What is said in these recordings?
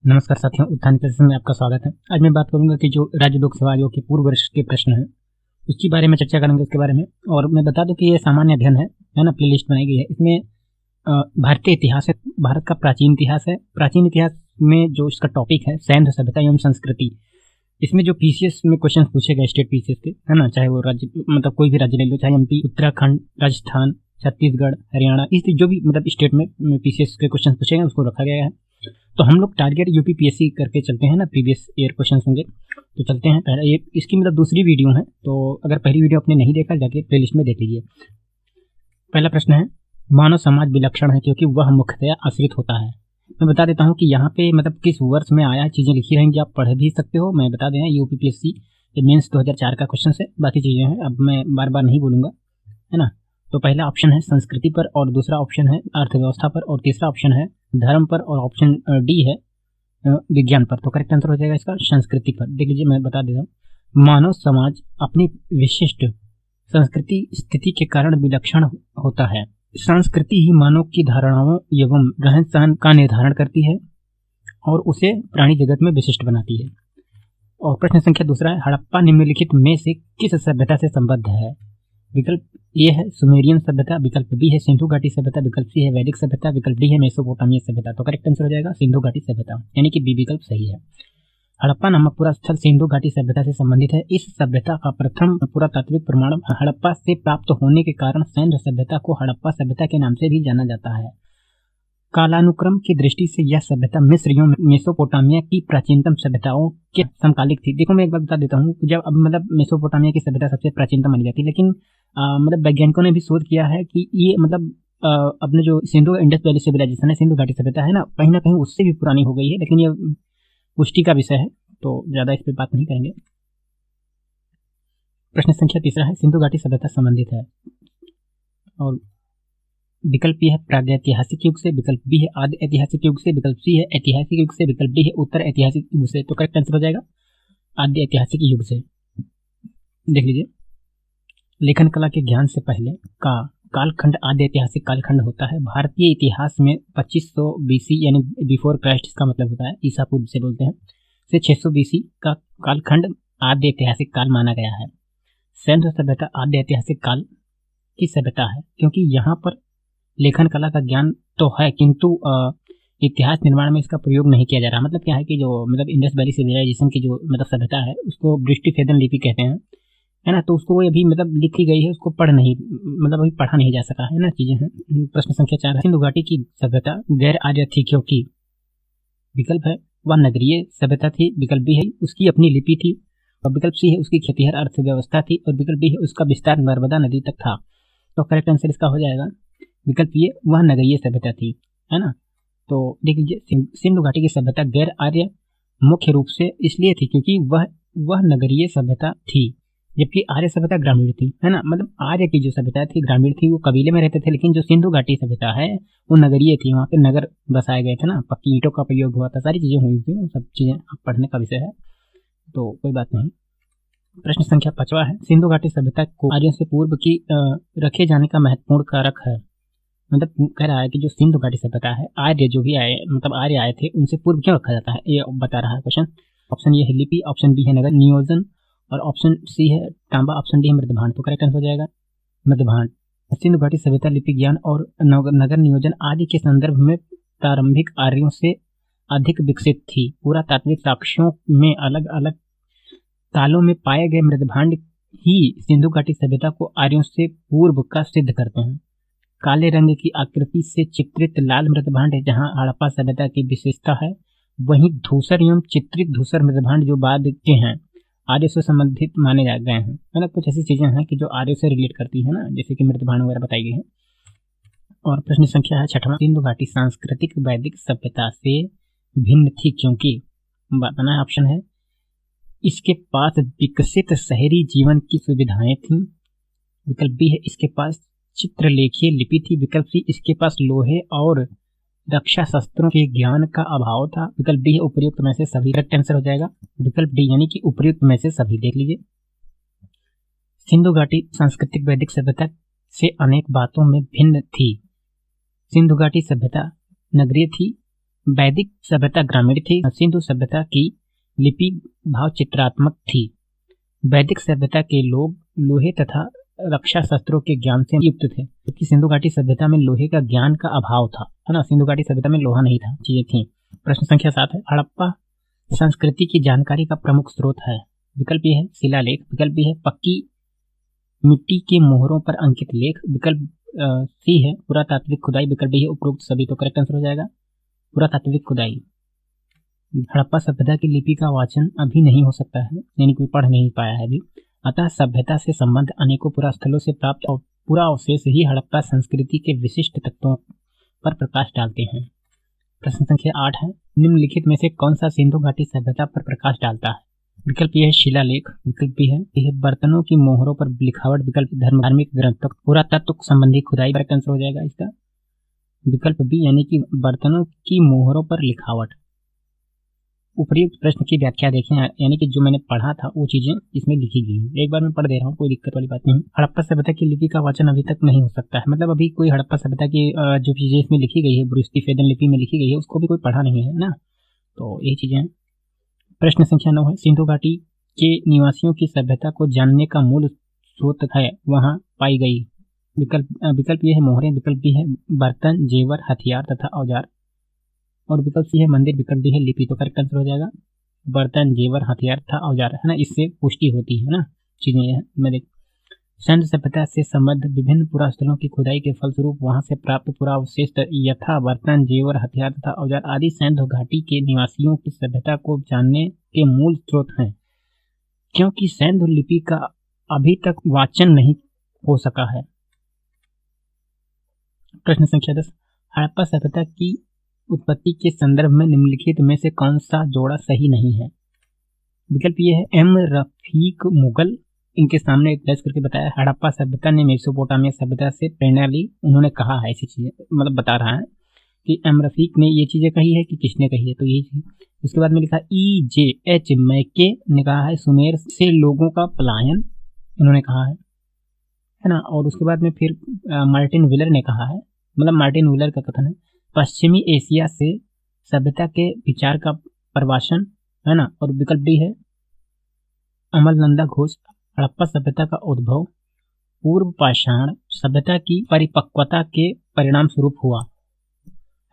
नमस्कार साथियों, उत्थान के में आपका स्वागत है। आज मैं बात करूंगा कि जो राज्य लोक सेवा आयोग के पूर्व वर्ष के प्रश्न हैं उसके बारे में चर्चा करेंगे उसके बारे में। और मैं बता दूं कि ये सामान्य अध्ययन है ना, प्ले लिस्ट बनाई गई है। इसमें भारतीय इतिहास है, भारत का प्राचीन इतिहास है। प्राचीन इतिहास में जो इसका टॉपिक है सैन्य सभ्यता एवं संस्कृति। इसमें जो पीसीएस में क्वेश्चन पूछे गए स्टेट पीसीएस के, है ना, चाहे वो राज्य मतलब कोई भी राज्य ले लो, चाहे एमपी, उत्तराखंड, राजस्थान, छत्तीसगढ़, हरियाणा, इस जो भी मतलब स्टेट में पीसीएस के क्वेश्चन पूछे गए उसको रखा गया है। तो हम लोग टारगेट यूपीपीएससी करके चलते हैं ना, प्रीवियस ईयर क्वेश्चन होंगे। तो चलते हैं, पहला ये इसकी मतलब दूसरी वीडियो है, तो अगर पहली वीडियो आपने नहीं देखा जाके प्लेलिस्ट में देख लीजिए। पहला प्रश्न है, मानव समाज विलक्षण है क्योंकि वह मुख्यतया आश्रित होता है। मैं बता देता हूँ कि यहाँ पे मतलब किस वर्ष में आया, चीज़ें लिखी रहेंगी, आप पढ़ भी सकते हो। मैं बता दें यूपीपीएससी मेंस 2004 का क्वेश्चन है, बाकी चीज़ें हैं, अब मैं बार बार नहीं बोलूँगा, है ना। तो पहला ऑप्शन है संस्कृति पर, और दूसरा ऑप्शन है अर्थव्यवस्था पर, और तीसरा ऑप्शन है धर्म पर, और ऑप्शन डी है विज्ञान पर। तो करेक्ट आंसर हो जाएगा इसका संस्कृति पर। देख लीजिए, मैं बता देता हूँ। मानव समाज अपनी विशिष्ट संस्कृति स्थिति के कारण विलक्षण होता है। संस्कृति ही मानव की धारणाओं एवं रहन सहन का निर्धारण करती है और उसे प्राणी जगत में विशिष्ट बनाती है। और प्रश्न संख्या दूसरा है, हड़प्पा निम्नलिखित में से किस सभ्यता से संबद्ध है? विकल्प ए है सुमेरियन सभ्यता, विकल्प बी है सिंधु घाटी सभ्यता, विकल्प सी है वैदिक सभ्यता, विकल्प डी है मेसोपोटामिया सभ्यता। तो करेक्ट आंसर हो जाएगा सिंधु घाटी सभ्यता, यानी कि बी विकल्प सही है। हड़प्पा नामक पूरा स्थल सिंधु घाटी सभ्यता से संबंधित है। इस सभ्यता का प्रथम पुरातात्विक प्रमाण हड़प्पा से प्राप्त होने के कारण सैन्य सभ्यता को हड़प्पा सभ्यता के नाम से भी जाना जाता है। कालानुक्रम की दृष्टि से यह सभ्यता मिस्र एवं मेसोपोटामिया की प्राचीनतम सभ्यताओं के समकालिक थी। देखो, मैं एक बात बता देता हूँ, जब अब मतलब मेसोपोटामिया की सभ्यता सबसे प्राचीनतम मानी जाती है, लेकिन मतलब वैज्ञानिकों ने भी शोध किया है कि ये मतलब अपने जो सिंधु इंडस वैली सिविलाइजेशन है, सिंधु घाटी सभ्यता है ना, कहीं ना कहीं उससे भी पुरानी हो गई है, लेकिन ये पुष्टि का विषय है तो ज़्यादा इस पर बात नहीं करेंगे। प्रश्न संख्या तीसरा है, सिंधु घाटी सभ्यता संबंधित है, और विकल्प ए है प्रागैतिहासिक युग से, विकल्प बी है आदि ऐतिहासिक युग से, विकल्प सी है ऐतिहासिक युग से, विकल्प डी है उत्तर ऐतिहासिक युग से। तो करेक्ट आंसर हो जाएगा आदि ऐतिहासिक युग से। देख लीजिए, लेखन कला के ज्ञान से पहले का कालखंड आदि ऐतिहासिक कालखंड होता है। भारतीय इतिहास में 2500 बीसी यानी बिफोर क्राइस्ट, इसका मतलब होता है ईसा पूर्व से बोलते हैं, से 600 बीसी का कालखंड आदि ऐतिहासिक काल माना गया है। सैन्य सभ्यता आदि ऐतिहासिक काल की सभ्यता है क्योंकि यहाँ पर लेखन कला का ज्ञान तो है, किंतु इतिहास निर्माण में इसका प्रयोग नहीं किया जा रहा। मतलब क्या है कि जो मतलब इंडस वैली सिविलाइजेशन की जो मतलब सभ्यता है उसको दृष्टिभेदन लिपि कहते हैं, है ना। तो उसको अभी मतलब लिखी गई है, उसको पढ़ नहीं मतलब अभी पढ़ा नहीं जा सका है ना, चीज़ें हैं। प्रश्न संख्या 4 है, सिंधु घाटी की सभ्यता गैर आर्य थी क्योंकि विकल्प है वह नगरीय सभ्यता थी, विकल्प बी है उसकी अपनी लिपि थी, और विकल्प सी है उसकी खेतिहर अर्थव्यवस्था थी, और विकल्प डी है उसका विस्तार नर्मदा नदी तक था। तो करेक्ट आंसर इसका हो जाएगा विकल्प ये, वह नगरीय सभ्यता थी, है ना। तो देख लीजिए, सिंधु घाटी की सभ्यता गैर आर्य मुख्य रूप से इसलिए थी क्योंकि वह नगरीय सभ्यता थी, जबकि आर्य सभ्यता ग्रामीण थी, है ना। मतलब आर्य की जो सभ्यता थी ग्रामीण थी, वो कबीले में रहते थे, लेकिन जो सिंधु घाटी सभ्यता है वो नगरीय थी, वहाँ पे नगर बसाए गए थे ना, पक्की ईंटों का प्रयोग हुआ था, सारी चीज़ें हुई थी, सब चीज़ें आप पढ़ने का विषय है तो कोई बात नहीं। प्रश्न संख्या 5 है, सिंधु घाटी सभ्यता को आर्यों से पूर्व की रखे जाने का महत्वपूर्ण कारक है। मतलब कह रहा है कि जो सिंधु घाटी सभ्यता है, आर्य जो भी आए मतलब आर्य आए थे उनसे पूर्व क्यों रखा जाता है, ये बता रहा है क्वेश्चन। ऑप्शन ये है लिपि, ऑप्शन बी है नगर नियोजन, और ऑप्शन सी है तांबा, ऑप्शन डी है मृदभांड। तो करेक्ट आंसर हो जाएगा मृदभांड। सिंधु घाटी सभ्यता लिपि ज्ञान और नगर नियोजन आदि के संदर्भ में प्रारंभिक आर्यों से अधिक विकसित थी। पुरातात्विक साक्ष्यों में अलग अलग कालों में पाए गए मृदभांड ही सिंधु घाटी सभ्यता को आर्यों से पूर्व का सिद्ध करते हैं। काले रंग की आकृति से चित्रित लाल मृदभांड जहां हड़प्पा सभ्यता की विशेषता है, वहीं धूसर एवं चित्रित धूसर मृदभांड जो बाद के हैं आर्य से संबंधित माने जा गए हैं। मतलब कुछ ऐसी चीजें हैं कि जो आर्य से रिलेट करती है ना, जैसे कि मृदभांड वगैरह बताई गई है। और प्रश्न संख्या है 6वां, सिंधु घाटी सांस्कृतिक वैदिक सभ्यता से भिन्न थी क्योंकि बताना है ऑप्शन है इसके पास विकसित शहरी जीवन की सुविधाएं थी, विकल्प बी है इसके पास चित्रलेखीय लिपि थी, विकल्प सी इसके पास लोहे और रक्षा शस्त्रों के ज्ञान का अभाव था, विकल्प डी है उपयुक्त में से सभी। करेक्ट आंसर हो जाएगा विकल्प डी, यानी कि उपयुक्त में से सभी। देख लीजिए, सिंधु घाटी सांस्कृतिक वैदिक सभ्यता से अनेक बातों में भिन्न थी। सिंधु घाटी सभ्यता नगरीय थी, वैदिक सभ्यता ग्रामीण थी, सिंधु सभ्यता की लिपि भाव चित्रात्मक थी। वैदिक सभ्यता के लोग लोहे तथा रक्षा शस्त्रों के ज्ञान से युक्त थे, क्योंकि सिंधु घाटी सभ्यता में लोहे का ज्ञान का अभाव था, है ना। सिंधु घाटी सभ्यता में लोहा नहीं था, चीजें थी। प्रश्न संख्या 7 है, हड़प्पा संस्कृति की जानकारी का प्रमुख स्रोत है। विकल्प ए है शिलालेख, विकल्प बी है पक्की मिट्टी के मोहरों पर अंकित लेख, विकल्प सी है पुरातात्विक खुदाई, विकल्प डी है उपरोक्त सभी। तो करेक्ट आंसर हो जाएगा पुरातात्विक खुदाई। हड़प्पा सभ्यता की लिपि का वाचन अभी नहीं हो सकता है, यानी कोई पढ़ नहीं पाया है अभी, अतः सभ्यता से संबंध अनेकों पुरास्थलों से प्राप्त और पूरा अवशेष ही हड़प्पा संस्कृति के विशिष्ट तत्वों पर प्रकाश डालते हैं। प्रश्न संख्या 8 है, निम्नलिखित में से कौन सा सिंधु घाटी सभ्यता पर प्रकाश डालता है। विकल्प ये है शिलालेख, विकल्प बी है यह बर्तनों की मोहरों पर लिखावट, विकल्प धार्मिक ग्रंथों पुरातत्व संबंधी खुदाई। करेक्ट आंसर हो जाएगा इसका विकल्प बी, यानी कि बर्तनों की मोहरों पर लिखावट। उपयुक्त प्रश्न की व्याख्या देखें, यानी कि जो मैंने पढ़ा था वो चीजें इसमें लिखी गई हैं। एक बार मैं पढ़ दे रहा हूँ, कोई दिक्कत वाली बात नहीं। हड़प्पा सभ्यता की लिपि का वाचन अभी तक नहीं हो सकता है, मतलब अभी कोई हड़प्पा सभ्यता की जो चीजें इसमें लिखी गई है, बुरुस्ती-फेदन लिपि में लिखी गई है, उसको भी कोई पढ़ा नहीं है ना, तो यही चीजें हैं। प्रश्न संख्या 9 है, सिंधु घाटी के निवासियों की सभ्यता को जानने का मूल स्रोत है वहां पाई गई। विकल्प ये है मोहरें, विकल्प बी है बर्तन, जेवर, हथियार तथा औजार, और विकल्प सी है मंदिर, विकल्प डी है लिपि। तो करेक्ट आंसर हो जाएगा बर्तन, जेवर, हथियार तथा औजार, है ना। इससे पुष्टि होती है ना चीजें में। देख, सिंधु सभ्यता से संबद्ध विभिन्न पुरास्थलों की खुदाई के फलस्वरूप वहां से प्राप्त पुरावशेष यथा बर्तन, जेवर, हथियार तथा औजार आदि सिंधु घाटी के निवासियों की सभ्यता को जानने के मूल स्रोत हैं। क्योंकि सिंधु लिपि का अभी तक वाचन नहीं हो सका है। प्रश्न संख्या 10, हड़प्पा सभ्यता की उत्पत्ति के संदर्भ में निम्नलिखित में से कौन सा जोड़ा सही नहीं है। विकल्प ये है एम रफीक मुगल, इनके सामने एक प्लेस करके बताया हड़प्पा सभ्यता ने मेसोपोटामिया सभ्यता से प्रेरणा ली, उन्होंने कहा है ऐसी चीजें, मतलब बता रहा है कि एम रफीक ने ये चीजें कही है कि किसने कही है, तो यही चीज। उसके बाद में लिखा EJH मैके ने कहा है सुमेर से लोगों का पलायन, इन्होंने कहा है ना। और उसके बाद में फिर मार्टिन विलर ने कहा है, मतलब मार्टिन विलर का कथन है पश्चिमी एशिया से सभ्यता के विचार का प्रवासन, है ना। और विकल्प डी है अमलनंदा घोष, हड़प्पा सभ्यता का उद्भव पूर्व पाषाण सभ्यता की परिपक्वता के परिणाम स्वरूप हुआ,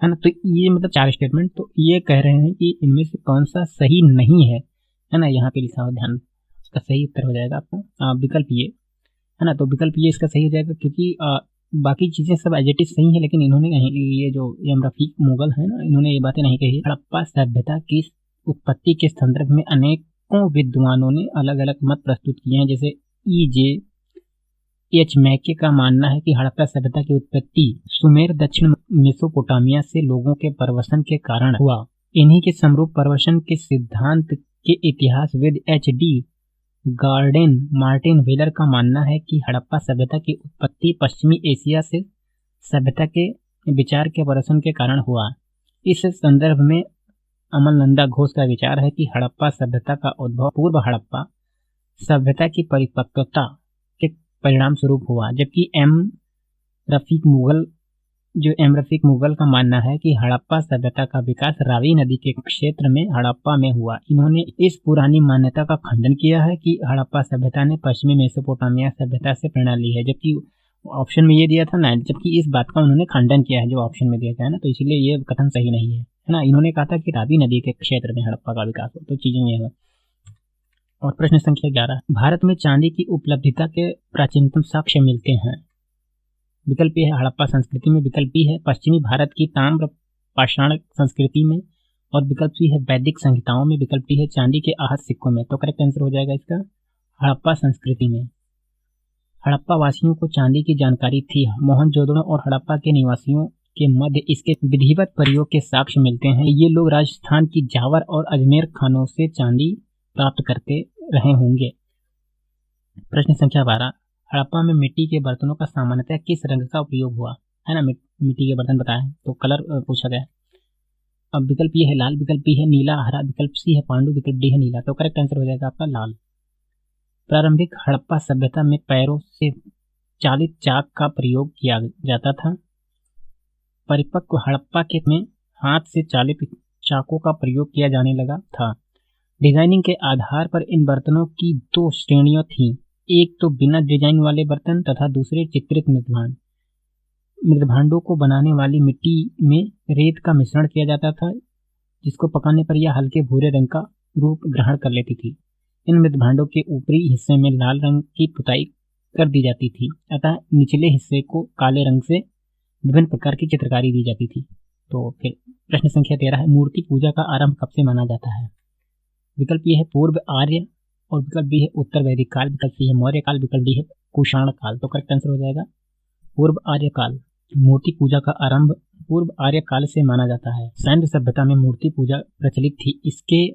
है ना। तो ये मतलब 4 स्टेटमेंट, तो ये कह रहे हैं कि इनमें से कौन सा सही नहीं है, है ना। यहाँ पे लिखा हो, ध्यान, इसका सही उत्तर हो जाएगा आपका विकल्प ये, है ना। तो विकल्प ये इसका सही हो जाएगा, क्योंकि बाकी चीजें सब एज इट इज सही है, लेकिन इन्होंने ये जो एम रफीक मुगल है ना, इन्होंने ये बातें नहीं कही। हड़प्पा सभ्यता की उत्पत्ति के संदर्भ में अनेकों विद्वानों ने अलग अलग मत प्रस्तुत किए हैं, जैसे EJH मैके का मानना है कि हड़प्पा सभ्यता की उत्पत्ति सुमेर दक्षिण मेसोपोटामिया से लोगों के प्रवसन के कारण हुआ। इन्हीं के समरूप प्रवसन के सिद्धांत के इतिहासविद HD गार्डेन मार्टिन व्हीलर का मानना है कि हड़प्पा सभ्यता की उत्पत्ति पश्चिमी एशिया से सभ्यता के विचार के प्रवसन के कारण हुआ। इस संदर्भ में अमलनंदा घोष का विचार है कि हड़प्पा सभ्यता का उद्भव पूर्व हड़प्पा सभ्यता की परिपक्वता के परिणाम स्वरूप हुआ, जबकि एम रफीक मुगल का मानना है कि हड़प्पा सभ्यता का विकास रावी नदी के क्षेत्र में हड़प्पा में हुआ। इन्होंने इस पुरानी मान्यता का खंडन किया है कि हड़प्पा सभ्यता ने पश्चिमी मेसोपोटामिया सभ्यता से प्रेरणा ली है, जबकि ऑप्शन में ये दिया था ना, जबकि इस बात का उन्होंने खंडन किया है जो ऑप्शन में दिया गया है ना, तो इसलिए ये कथन सही नहीं है ना। इन्होंने कहा था कि रावी नदी के क्षेत्र में हड़प्पा का विकास हो, तो चीजें ये है। और प्रश्न संख्या 11, भारत में चांदी की उपलब्धता के प्राचीनतम साक्ष्य मिलते हैं। विकल्प ए है हड़प्पा संस्कृति में, विकल्प बी है पश्चिमी भारत की ताम्र पाषाण संस्कृति में, और विकल्प सी है वैदिक संहिताओं में, विकल्प डी है चांदी के आहत सिक्कों में। तो करेक्ट आंसर हो जाएगा इसका हड़प्पा संस्कृति में। हड़प्पा वासियों को चांदी की जानकारी थी। मोहनजोदड़ो और हड़प्पा के निवासियों के मध्य इसके विधिवत प्रयोग के साक्ष्य मिलते हैं। ये लोग राजस्थान की जावर और अजमेर खानों से चांदी प्राप्त करते रहे होंगे। प्रश्न संख्या 12, हड़प्पा में मिट्टी के बर्तनों का सामान्यतः किस रंग का उपयोग हुआ, है ना। मिट्टी के बर्तन बताए तो कलर पूछा गया। अब विकल्प ये है लाल, विकल्प बी है नीला, हरा, विकल्प सी है पांडु, विकल्प डी है नीला। तो करेक्ट आंसर हो जाएगा आपका लाल। प्रारंभिक हड़प्पा सभ्यता में पैरों से चालित चाक का प्रयोग किया जाता था। परिपक्व हड़प्पा के में हाथ से चालित चाकों का प्रयोग किया जाने लगा था। डिजाइनिंग के आधार पर इन बर्तनों की दो श्रेणियां थीं, एक तो बिना डिजाइन वाले बर्तन तथा दूसरे चित्रित मृदभांड। मृदभांडों को बनाने वाली मिट्टी में रेत का मिश्रण किया जाता था, जिसको पकाने पर यह हल्के भूरे रंग का रूप ग्रहण कर लेती थी। इन मृदभांडों के ऊपरी हिस्से में लाल रंग की पुताई कर दी जाती थी, अतः निचले हिस्से को काले रंग से विभिन्न प्रकार की चित्रकारी दी जाती थी। तो फिर प्रश्न संख्या 13 है, मूर्ति पूजा का आरंभ कब से माना जाता है? विकल्प ए है पूर्व आर्य, और विकल्प बी है उत्तर वैदिक काल, विकल्प सी है मौर्य काल, विकल्प डी है कुषाण काल। तो करेक्ट आंसर हो जाएगा पूर्व आर्य काल। मूर्ति पूजा का आरंभ पूर्व आर्य काल से माना जाता है। सैन्य सभ्यता में मूर्ति पूजा प्रचलित थी। इसके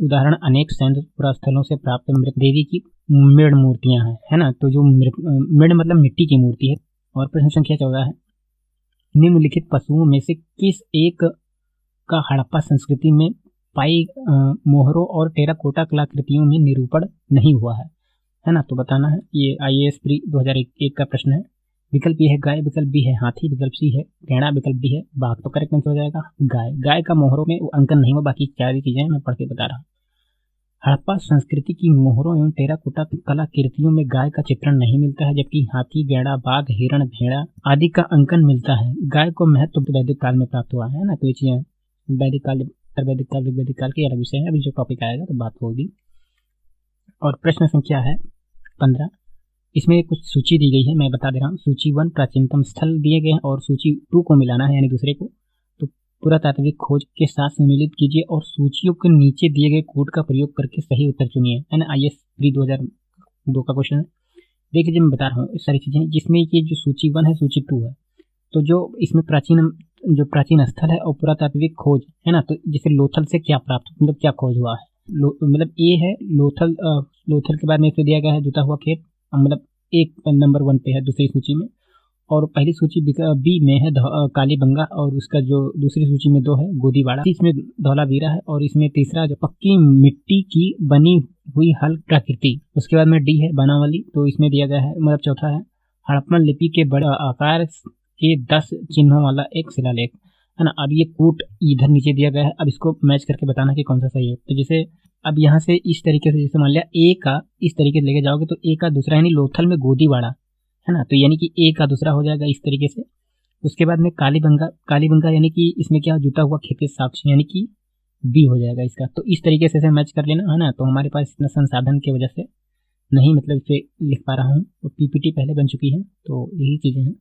उदाहरण अनेक सैन्य पुरास्थलों से प्राप्त मृत देवी की मृण मूर्तियां हैं, है ना। तो जो मृण मतलब मिट्टी की मूर्ति है। और प्रश्न संख्या 14 है, निम्नलिखित पशुओं में से किस एक का हड़प्पा संस्कृति में पाई मोहरों और टेराकोटा कलाकृतियों में निरूपण नहीं हुआ है ना। तो बताना है। ये IAS प्री 2001 का प्रश्न है। विकल्प ए है गाय, विकल्प बी है हाथी, विकल्प सी है गैंडा, विकल्प डी है बाघ। तो करेक्ट आंसर हो जाएगा गाय। गाय का मोहरों में अंकन नहीं हुआ, बाकी सारी चीजें मैं पढ़ के बता रहा हूँ। हड़प्पा संस्कृति की मोहरों एवं टेराकोटा कलाकृतियों में गाय का चित्रण नहीं मिलता है, जबकि हाथी, गैंडा, बाघ, हिरण, भेड़ा आदि का अंकन मिलता है। गाय को महत्व वैदिक काल में प्राप्त हुआ है ना। तो ये चीजें वैदिक काल, वैदिक काल, वैदिक काल की अलग विषय है। अभी जो टॉपिक आएगा तो बात होगी। और प्रश्न संख्या है 15। इसमें कुछ सूची दी गई है, मैं बता दे रहा हूँ। सूची 1 प्राचीनतम स्थल दिए गए हैं और सूची 2 को मिलाना है, यानी दूसरे को। तो पुरातात्विक खोज के साथ सम्मिलित कीजिए और सूचियों के नीचे दिए गए कोड का प्रयोग करके सही उत्तर चुनिए, है ना। IAS प्री 2002 का क्वेश्चन है। देख लीजिए, मैं बता रहा हूँ इस सारी चीजें, जिसमें ये जो सूची 1 है, सूची 2 है। तो जो इसमें प्राचीन स्थल है और पुरातात्विक खोज है ना। तो जैसे लोथल से क्या प्राप्त, मतलब क्या खोज हुआ है, मतलब ए है लोथल। लोथल के बाद में इसे दिया गया है जुता हुआ खेत, मतलब एक नंबर 1 पे है दूसरी सूची में। और पहली सूची बी में है कालीबंगा, और उसका जो दूसरी सूची में 2 है गोदीवाड़ा, इसमें धौलावीरा है, और इसमें तीसरा जो पक्की मिट्टी की बनी हुई हल प्रकृति। उसके बाद में डी है बनावली, तो इसमें दिया गया है, मतलब चौथा है हड़प्पन लिपि के बड़े आकार के 10 चिन्हों वाला एक शिलालेख, है ना। अब ये कूट इधर नीचे दिया गया है, अब इसको मैच करके बताना कि कौन सा सही है। तो जैसे अब यहाँ से इस तरीके से, जैसे मान लिया ए का इस तरीके से लेके जाओगे तो ए का दूसरा यानी लोथल में गोदीवाड़ा, है ना। तो यानी कि ए का दूसरा हो जाएगा इस तरीके से। उसके बाद में कालीबंगा यानी कि इसमें क्या जुटा हुआ खेत के साक्ष्य, यानी कि बी हो जाएगा इसका। तो इस तरीके से मैच कर लेना, है ना। तो हमारे पास इतना संसाधन की वजह से नहीं, मतलब इसे लिख पा रहा हूँ। तो PPT पहले बन चुकी है, तो यही चीज़ें हैं,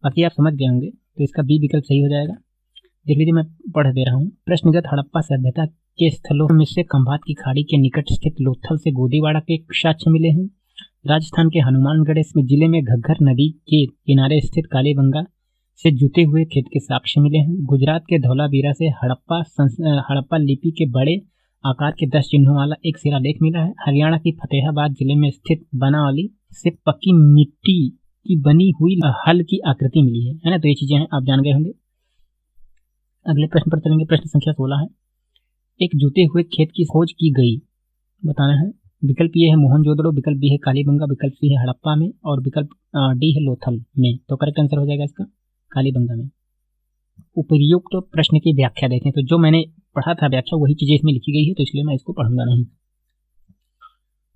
बाकी आप समझ गए होंगे। तो इसका बी विकल्प सही हो जाएगा। देख लीजिए, मैं पढ़ दे रहा हूँ। प्रश्नगत हड़प्पा सभ्यता के स्थलों में से खंभात की खाड़ी के निकट स्थित लोथल से गोदीवाड़ा के साक्ष्य मिले हैं। राजस्थान के हनुमानगढ़ जिले में घग्गर नदी के किनारे स्थित कालीबंगा से जुते हुए खेत के साक्ष्य मिले हैं। गुजरात के धौलावीरा से हड़प्पा लिपि के बड़े आकार के 10 चिन्हों वाला एक शिलालेख मिला है। हरियाणा की फतेहाबाद जिले में स्थित बनावली से पक्की मिट्टी की बनी हुई हल की आकृति मिली है ना। तो ये चीजें हैं, आप जान गए होंगे। अगले प्रश्न पर चलेंगे। प्रश्न संख्या 16 है, एक जुते हुए खेत की खोज की गई, बताना है। विकल्प ये है मोहनजोदड़ो, विकल्प बी है कालीबंगा, विकल्प सी है हड़प्पा में, और विकल्प डी है लोथल में। तो करेक्ट आंसर हो जाएगा इसका कालीबंगा में। उपयुक्त तो प्रश्न की व्याख्या देखें, तो जो मैंने पढ़ा था व्याख्या वही चीजें इसमें लिखी गई है, तो इसलिए मैं इसको पढ़ूंगा नहीं।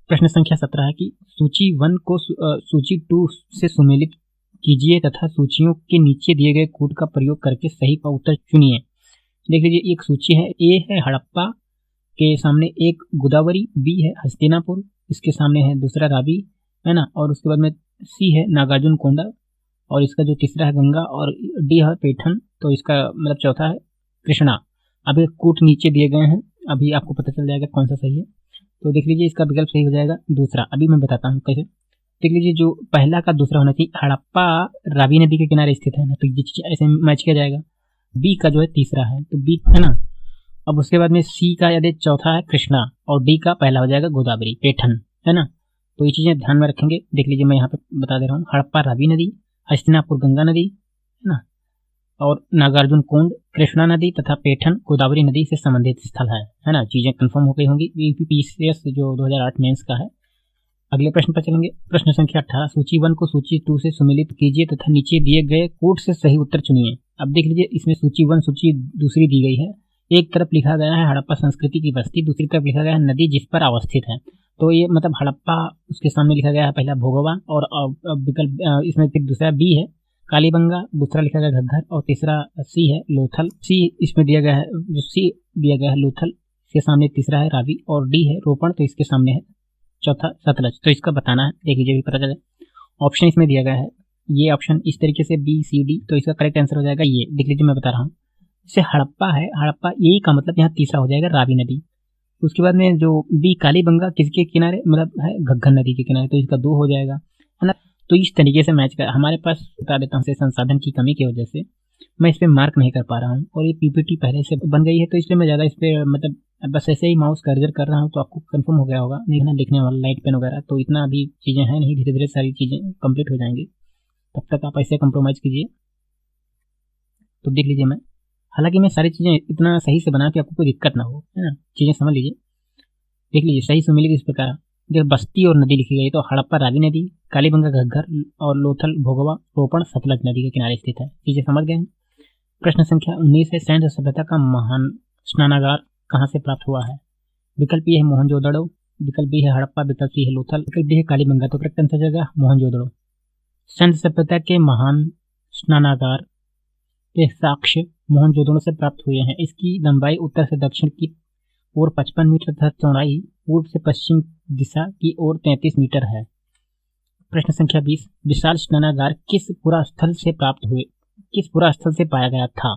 प्रश्न संख्या 17 है कि सूची 1 को सूची 2 से सुमेलित कीजिए तथा सूचियों के नीचे दिए गए कोड का प्रयोग करके सही का उत्तर चुनिए। देख लीजिए, एक सूची है, ए है हड़प्पा के सामने एक गोदावरी, बी है हस्तिनापुर, इसके सामने है दूसरा रावी, है ना। और उसके बाद में सी है नागार्जुन कोंडा, और इसका जो तीसरा है गंगा, और डी है पैठन। तो इसका मतलब चौथा है कृष्णा। अब ये कूट नीचे दिए गए हैं, अभी आपको पता चल जाएगा कौन सा सही है। तो देख लीजिए, इसका विकल्प सही हो जाएगा दूसरा। अभी मैं बताता हूँ कैसे। देख लीजिए, जो पहला का दूसरा होना चाहिए, हड़प्पा रावी नदी के किनारे स्थित है ना, तो ये चीज ऐसे मैच किया जाएगा। बी का जो है तीसरा है, तो बी है ना। अब उसके बाद में सी का यदि चौथा है कृष्णा, और डी का पहला हो जाएगा गोदावरी पैठन, है ना। तो ये चीजें ध्यान में रखेंगे। देख लीजिए, मैं यहाँ पे बता दे रहा हूँ, हड़प्पा रावी नदी, हस्तिनापुर गंगा नदी, है ना, और नागार्जुन कुंड कृष्णा नदी, तथा पैठन गोदावरी नदी से संबंधित स्थल है ना। चीजें कंफर्म हो गई होंगी। PCS जो 2008 मेंस का है। अगले प्रश्न पर चलेंगे। प्रश्न संख्या 18, सूची 1 को सूची 2 से सुमेलित कीजिए तथा नीचे दिए गए कोड से सही उत्तर चुनिए। अब देख लीजिए, इसमें सूची 1 सूची दूसरी दी गई है। एक तरफ लिखा गया है हड़प्पा संस्कृति की बस्ती, दूसरी तरफ लिखा गया है नदी जिस पर अवस्थित है। तो ये मतलब हड़प्पा उसके सामने लिखा गया है पहला भोगवा, और विकल्प इसमें फिर दूसरा बी है कालीबंगा, दूसरा लिखा गया घग्गर, और तीसरा सी है लोथल। सी इसमें दिया गया है, जो सी दिया गया है लोथल, इसके सामने तीसरा है रावी, और डी है रोपण, तो इसके सामने है चौथा सतलज। तो इसका बताना है, देख लीजिए भी पता चले। ऑप्शन इसमें दिया गया है, ये ऑप्शन इस तरीके से बी सी डी, तो इसका करेक्ट आंसर हो जाएगा ये, देख लीजिए मैं बता रहा हूँ। जैसे हड़प्पा है, हड़प्पा यही का मतलब यहाँ तीसरा हो जाएगा रावी नदी। उसके बाद में जो बी कालीबंगा किसके किनारे मतलब है, घग्गर नदी के किनारे, तो इसका 2 हो जाएगा, है ना। तो इस तरीके से मैच कर, हमारे पास बता देता हूँ संसाधन की कमी की वजह से मैं इस पर मार्क नहीं कर पा रहा हूँ, और ये पीपीटी पहले से बन गई है, तो इसलिए मैं ज़्यादा इस पर मतलब बस ऐसे ही माउस कर्जर कर रहा हूँ, तो आपको कंफर्म हो गया होगा नहीं ना, लिखने वाला लाइट पेन वगैरह, तो इतना अभी चीज़ें हैं नहीं, धीरे धीरे सारी चीज़ें कंप्लीट हो जाएंगी, तब तक आप ऐसे कंप्रोमाइज़ कीजिए। तो देख लीजिए, मैं हालांकि मैं सारी चीज़ें इतना सही से बना कि आपको कोई दिक्कत ना हो, है ना, चीज़ें समझ लीजिए। देख लीजिए सही से मिलेगी इस प्रकार, जब बस्ती और नदी लिखी गई तो हड़प्पा रावी नदी, कालीबंगा घग्गर, और लोथल भोगवा रोपण सतलज नदी के किनारे स्थित है। चीज़ें समझ गए हैं। प्रश्न संख्या 19 है, सैन्य सभ्यता का महान स्नानागार कहाँ से प्राप्त हुआ है? विकल्प ए है मोहनजोदड़ो, विकल्प बी है हड़प्पा, विकल्प सी है लोथल, विकल्प डी है कालीबंगा। तो करेक्ट आंसर जाएगा मोहनजोदड़ो। सैन्य सभ्यता के महान स्नानागार के साक्ष्य मोहनजोदड़ो से प्राप्त हुए हैं। इसकी लंबाई उत्तर से दक्षिण की ओर 55 मीटर तथा चौड़ाई पूर्व से पश्चिम दिशा की ओर 33 मीटर है। प्रश्न संख्या 20, विशाल स्नानागार किस पुरास्थल से प्राप्त हुए, किस पुरास्थल से पाया गया था?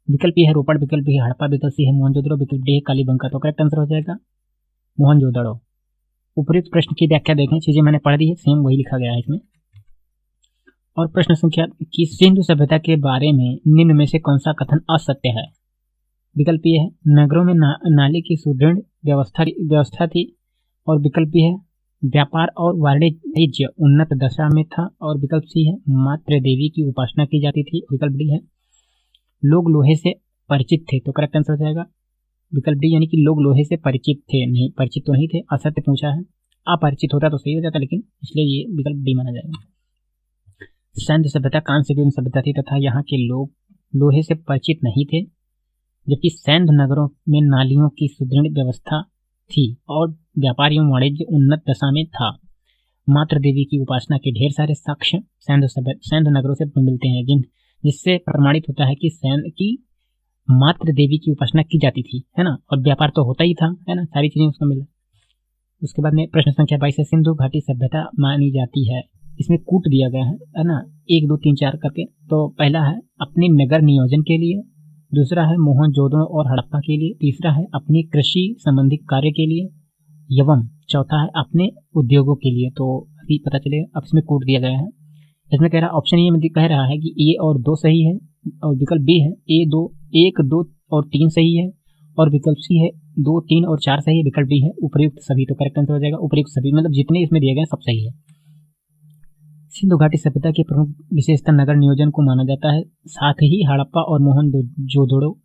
विकल्प ए है रोपड़, विकल्प बी है हड़प्पा, विकल्प सी है मोहनजोदड़ो, विकल्प डी है कालीबंगा। तो करेक्ट आंसर हो जाएगा मोहनजोदड़ो। उपयुक्त प्रश्न की व्याख्या देखें, चीजें मैंने पढ़ दी है, सेम वही लिखा गया है इसमें। और प्रश्न संख्या 21, सिंधु सभ्यता के बारे में निम्न में से कौन सा कथन असत्य है? विकल्प ये है नगरों में नाले की सुदृढ़ व्यवस्था थी, और विकल्प है व्यापार और वाणिज्य उन्नत दशा में था, और विकल्प सी है मात्र देवी की उपासना की जाती थी, विकल्प डी है लोग लोहे से परिचित थे। तो करेक्ट आंसर हो जाएगा विकल्प डी, यानी कि लोग लोहे से परिचित थे, नहीं परिचित तो नहीं थे, असत्य पूछा है, अपरिचित होता तो सही हो जाता, लेकिन इसलिए ये विकल्प डी माना जाएगा। सैन्य सभ्यता कांस्य सभ्यता थी तथा यहाँ के लोग लोहे से परिचित नहीं थे, जबकि सैन्य नगरों में नालियों की सुदृढ़ व्यवस्था थी और व्यापार एवं वाणिज्य उन्नत दशा में था। मात्र देवी की उपासना के ढेर सारे साक्ष्य सैन्य नगरों से मिलते हैं, जिससे प्रमाणित होता है कि सैन्य की मात्र देवी की उपासना की जाती थी, है ना, और व्यापार तो होता ही था, है ना, सारी चीजें उसको मिला। उसके बाद में प्रश्न संख्या 22 है, सिंधु घाटी सभ्यता मानी जाती है। इसमें कूट दिया गया है ना, 1 2 3 4 करके। तो पहला है अपनी नगर नियोजन के लिए, दूसरा है मोहनजोदड़ो और हड़प्पा के लिए, तीसरा है अपनी कृषि संबंधी कार्य के लिए, एवं चौथा है अपने उद्योगों के लिए। तो अभी पता चलेगा, अब इसमें कूट दिया गया है। इसमें कह रहा ऑप्शन ए में कह रहा है कि ए और 2 सही है, और विकल्प बी है 1 2 और 3 सही है, और विकल्प सी है 2 3 और 4 सही है, विकल्प डी है उपयुक्त सभी। तो करेक्ट आंसर हो जाएगा उपयुक्त सभी, मतलब जितने इसमें दिए गए सब सही है। सिंधु घाटी सभ्यता की प्रमुख विशेषता नगर नियोजन को माना जाता है, साथ ही हड़प्पा और मोहनजोदड़ो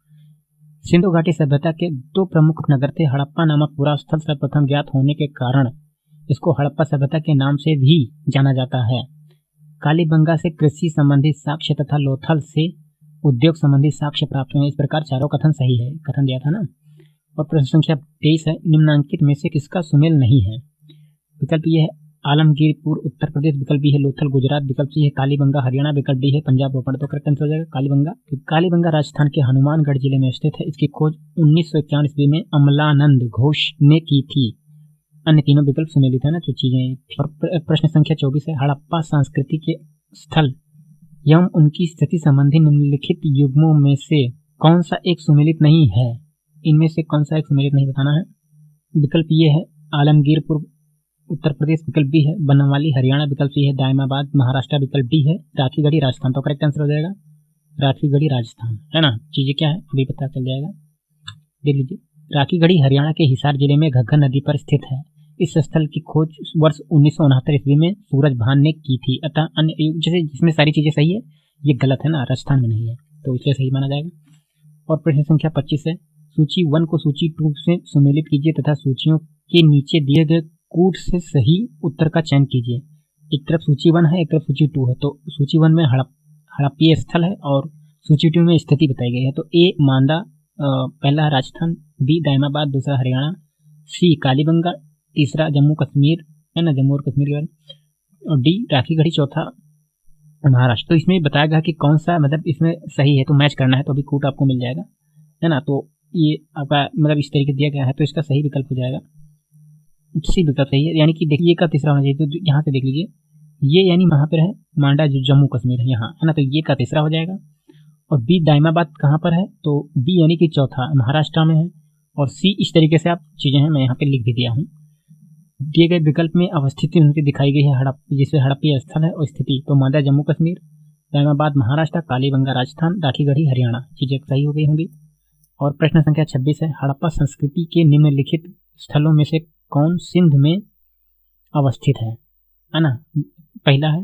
सिंधु घाटी सभ्यता के 2 प्रमुख नगर थे। हड़प्पा नामक पूरा स्थल सर्वप्रथम ज्ञात होने के कारण इसको हड़प्पा सभ्यता के नाम से भी जाना जाता है। कालीबंगा से कृषि संबंधी साक्ष्य तथा लोथल से उद्योग संबंधी साक्ष्य प्राप्त हुए। इस प्रकार चारों कथन सही है, कथन दिया था ना। और प्रश्न संख्या 23 है, निम्नांकित में से किसका सुमेल नहीं है? विकल्प ये है आलमगीरपुर उत्तर प्रदेश, विकल्प बी है लोथल गुजरात, विकल्प सी है कालीबंगा हरियाणा, विकल्प डी है पंजाब रोपड़। तो करेक्ट आंसर हो जाएगा कालीबंगा। कालीबंगा राजस्थान के हनुमानगढ़ जिले में स्थित है। इसकी खोज 1951 ईस्वी में अमलानंद घोष ने की थी। अन्य तीनों विकल्प सुमेलित है ना, जो चीजें। और प्रश्न संख्या 24 है, हड़प्पा संस्कृति के स्थल एवं उनकी स्थिति संबंधी निम्नलिखित युग्मों में से कौन सा एक सुमेलित नहीं है? इनमें से कौन सा एक सुमेलित नहीं बताना है। विकल्प ये है आलमगीरपुर उत्तर प्रदेश, विकल्प बी है बनवाली हरियाणा, विकल्प सी है दायमाबाद महाराष्ट्र, विकल्प डी है राखीगढ़ी राजस्थान। तो करेक्ट आंसर हो जाएगा राखीगढ़ी राजस्थान, है ना। चीजें क्या है अभी पता चल जाएगा, देख लीजिए। राखीगढ़ी हरियाणा के हिसार जिले में घग्गर नदी पर स्थित है। इस स्थल की खोज वर्ष 1969 ईस्वी में सूरज भान ने की थी। अतः अन्य जैसे जिसमें सारी चीजें सही है, ये गलत है ना, राजस्थान में नहीं है, तो इसलिए सही माना जाएगा। और प्रश्न संख्या 25 है, सूची 1 को सूची 2 से सुमेलित कीजिए तथा सूचियों के नीचे दिए गए कूट से सही उत्तर का चयन कीजिए। एक तरफ सूची 1 है, एक तरफ सूची 2 है। तो सूची 1 में हड़प्पीय स्थल है और सूची 2 में स्थिति बताई गई है। तो ए मांदा, पहला राजस्थान, बी दायमाबाद, दूसरा हरियाणा, सी कालीबंगा, तीसरा जम्मू कश्मीर है ना, जम्मू और कश्मीर के बारे में, और डी राखीगढ़ी, चौथा महाराष्ट्र। तो इसमें बताया गया कि कौन सा मतलब इसमें सही है, तो मैच करना है, तो अभी कूट आपको मिल जाएगा है ना। तो ये आपका मतलब इस तरीके दिया गया है, तो इसका सही विकल्प हो जाएगा सी विकल्प सही है, यानी कि देखिए का तीसरा होना चाहिए। तो यहाँ से देख लीजिए, ये यानी वहाँ पर है मांडा जो जम्मू कश्मीर है यहाँ है ना, तो ये का तीसरा हो जाएगा। और बी दायमाबाद कहाँ पर है, तो बी यानी कि चौथा महाराष्ट्र में है, और सी इस तरीके से आप चीज़ें हैं, मैं यहाँ पे लिख भी दिया हूँ। दिए गए विकल्प में अवस्थिति उनकी दिखाई गई है जिससे हड़प्पा स्थल है और स्थिति, तो मांडा जम्मू कश्मीर, दायमाबाद महाराष्ट्र, कालीबंगा राजस्थान, राखीगढ़ी हरियाणा, चीज़ें सही हो गई होंगी। और प्रश्न संख्या 26 है, हड़प्पा संस्कृति के निम्नलिखित स्थलों में से कौन सिंध में अवस्थित है ना। पहला है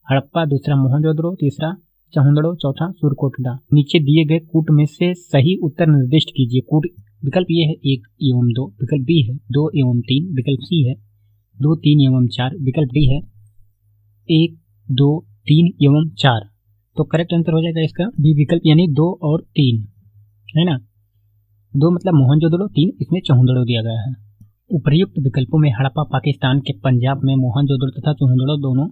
हड़प्पा, दूसरा मोहनजोदड़ो, तीसरा चहुंदड़ो, चौथा सुरकोटडा। नीचे दिए गए कूट में से सही उत्तर निर्दिष्ट कीजिए। कूट विकल्प ये है 1 एवं 2, विकल्प बी है 2 एवं 3, विकल्प सी है 2, 3 एवं 4, विकल्प डी है 1, 2, 3 एवं 4। तो करेक्ट आंसर हो जाएगा इसका बी विकल्प, यानी 2 और 3 है ना। 2 मतलब मोहनजोदड़ो, 3 इसमें चहुंदड़ो दिया गया है। उपर्युक्त विकल्पों में हड़प्पा पाकिस्तान के पंजाब में, मोहनजोदड़ो तथा चहुंदड़ो दोनों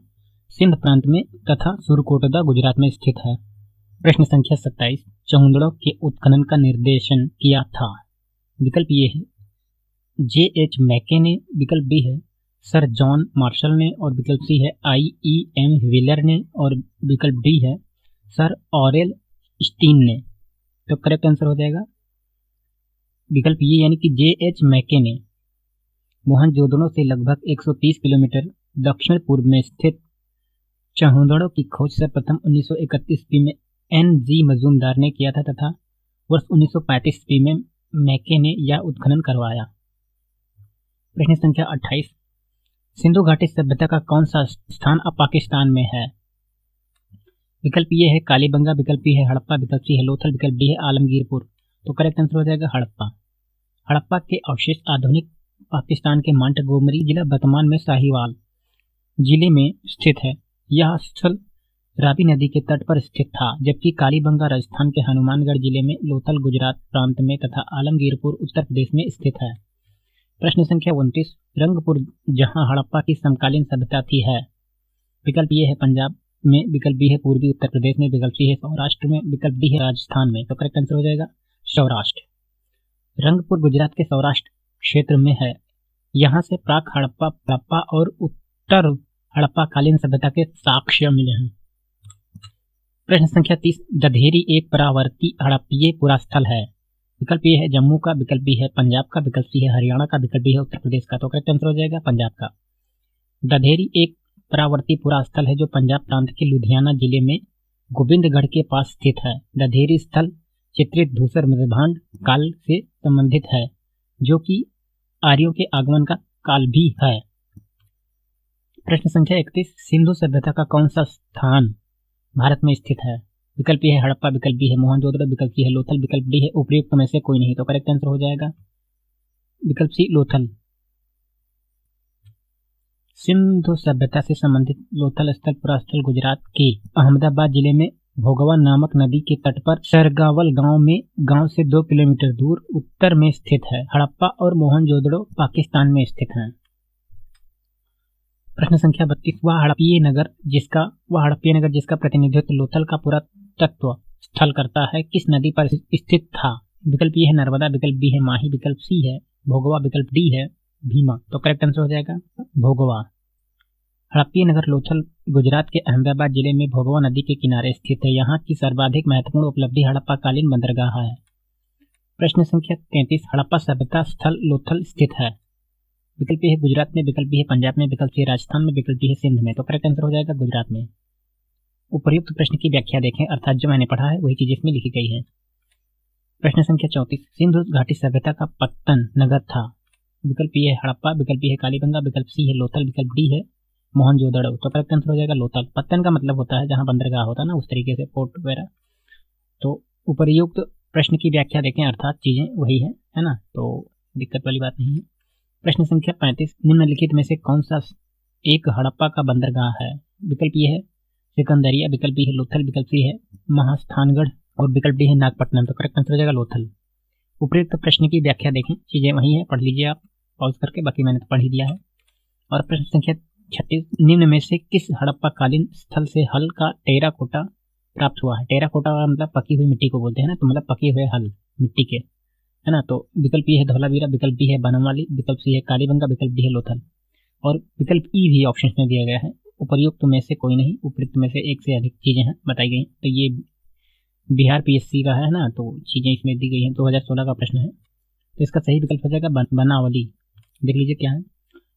सिंध प्रांत में तथा सुरकोटडा गुजरात में स्थित है। प्रश्न संख्या 27, चहुंदड़ो के उत्खनन का निर्देशन किया था। विकल्प ये है J.H. मैके ने, विकल्प बी है सर जॉन मार्शल ने, और विकल्प सी है I.E.M. व्हीलर ने, और विकल्प डी है सर ऑरेल स्टीन ने। तो करेक्ट आंसर हो जाएगा विकल्प ये, यानी कि J.H. मैके ने मोहनजोदड़ो से लगभग 130 किलोमीटर दक्षिण पूर्व में स्थित चहुंदड़ो की खोज सर्वप्रथम 1931 ईस्वी में N.G. मजूमदार ने किया था तथा वर्ष 1935 ईस्वी में मैके ने यह उत्खनन करवाया। प्रश्न संख्या 28, सिंधु घाटी सभ्यता का कौन सा स्थान अब पाकिस्तान में है। विकल्प ये है कालीबंगा, विकल्प बी है हड़प्पा, विकल्प सी है लोथल, विकल्प डी है आलमगीरपुर। तो करेक्ट आंसर हो जाएगा हड़प्पा। हड़प्पा के अवशेष आधुनिक पाकिस्तान के मोंटगोमरी जिला, वर्तमान में साहिवाल जिले में स्थित है। यह स्थल रावी नदी के तट पर स्थित था, जबकि कालीबंगा राजस्थान के हनुमानगढ़ जिले में, लोथल गुजरात प्रांत में तथा आलमगीरपुर उत्तर प्रदेश में स्थित है। प्रश्न संख्या 29, रंगपुर जहां हड़प्पा की समकालीन सभ्यता थी है। विकल्प ये है पंजाब में, विकल्प बी है पूर्वी उत्तर प्रदेश में, विकल्प सी है सौराष्ट्र में, विकल्प डी है राजस्थान में। तो करेक्ट आंसर हो जाएगा सौराष्ट्र। रंगपुर गुजरात के सौराष्ट्र क्षेत्र में है। यहाँ से प्राक हड़प्पा और उत्तर हड़प्पा कालीन सभ्यता के साक्ष्य मिले हैं। प्रश्न संख्या 30, दधेरी एक परावर्ती हड़प्पीय पुरास्थल है। विकल्प ए है जम्मू का, विकल्प बी है पंजाब का, विकल्प सी है हरियाणा का, विकल्प डी है उत्तर प्रदेश का। तो करेक्ट आंसर हो जाएगा पंजाब का। दधेरी एक परावर्ती पुरास्थल है जो पंजाब प्रांत के लुधियाना जिले में गोविंदगढ़ के पास स्थित है। दधेरी स्थल चित्रित धूसर मृदभांड काल से संबंधित है, जो कि आर्यों के आगमन का काल भी है। प्रश्न संख्या 31, सिंधु सभ्यता का कौन सा स्थान भारत में स्थित है। विकल्प ए है हड़प्पा, विकल्प बी है मोहनजोदड़ो, विकल्प सी है लोथल, विकल्प डी है उपयुक्त में से कोई नहीं। तो करेक्ट आंसर हो जाएगा विकल्प सी लोथल। सिंधु सभ्यता से संबंधित लोथल स्थल पुरास्थल गुजरात के अहमदाबाद जिले में भोगवा नामक नदी के तट पर सरगावल गांव से 2 किलोमीटर दूर उत्तर में स्थित है। हड़प्पा और मोहनजोदड़ो पाकिस्तान में स्थित हैं। प्रश्न संख्या 32, वह हड़प्पीय नगर जिसका प्रतिनिधित्व लोथल का पुरातत्व स्थल करता है किस नदी पर स्थित था। विकल्प ये है नर्मदा, विकल्प बी है माही, विकल्प सी है भोगवा, विकल्प डी है भीमा। तो करेक्ट आंसर हो जाएगा भोगवा। हड़प्पीय नगर लोथल गुजरात के अहमदाबाद जिले में भोगवा नदी के किनारे स्थित है। यहाँ की सर्वाधिक महत्वपूर्ण उपलब्धि हड़प्पा कालीन बंदरगाह है। प्रश्न संख्या 33, हड़प्पा सभ्यता स्थल लोथल स्थित है। विकल्प है गुजरात में, विकल्प बी है पंजाब में, विकल्प सी है राजस्थान में, विकल्प डी है सिंध में। तो करेक्ट आंसर हो जाएगा गुजरात में। उपर्युक्त प्रश्न की व्याख्या देखें, अर्थात जो मैंने पढ़ा है वही चीज इसमें लिखी गई है। प्रश्न संख्या 34, सिंधु घाटी सभ्यता का पत्तन नगर था। विकल्प ए है हड़प्पा, विकल्प बी है कालीबंगा, विकल्प सी है लोथल, विकल्प डी है मोहनजोदड़ो। तो करेक्ट आंसर हो जाएगा लोथल। पत्तन का मतलब होता है जहां बंदरगाह होता है ना, उस तरीके से पोर्ट वगैरह। तो उपर्युक्त प्रश्न की व्याख्या देखें, अर्थात चीजें वही है ना, तो दिक्कत वाली बात नहीं है। प्रश्न संख्या 35, निम्नलिखित में से कौन सा एक हड़प्पा का बंदरगाह है। विकल्प ये है सिकंदरिया, विकल्प बी है लोथल, विकल्प सी है महास्थानगढ़, और विकल्प डी है नागपट्टनम। तो करेक्ट आंसर हो जाएगा लोथल। उपयुक्त प्रश्न की व्याख्या देखें, चीजें वही है, पढ़ लीजिए आप पॉज करके, बाकी मैंने तो पढ़ ही दिया है। और प्रश्न संख्या 36, निम्न में से किस हड़प्पा कालीन स्थल से हल का टेराकोटा प्राप्त हुआ है? टेराकोटा मतलब पकी हुई मिट्टी को बोलते हैं ना, तो मतलब पके हुए हल मिट्टी के, है ना। तो विकल्प ए है धौलावीरा, विकल्प बी है बनमवाली, विकल्प सी है कालीबंगा, विकल्प डी है लोथल। और विकल्प ई भी ऑप्शन में दिया गया है। उपर्युक्त में से कोई नहीं, उपयुक्त में से एक से अधिक चीजें हैं बताई गई। तो ये बिहार पीएससी का है ना, तो चीजें इसमें दी गई हैं, 2016 का प्रश्न है। तो इसका सही विकल्प हो जाएगा बनावली। देख लीजिए क्या है,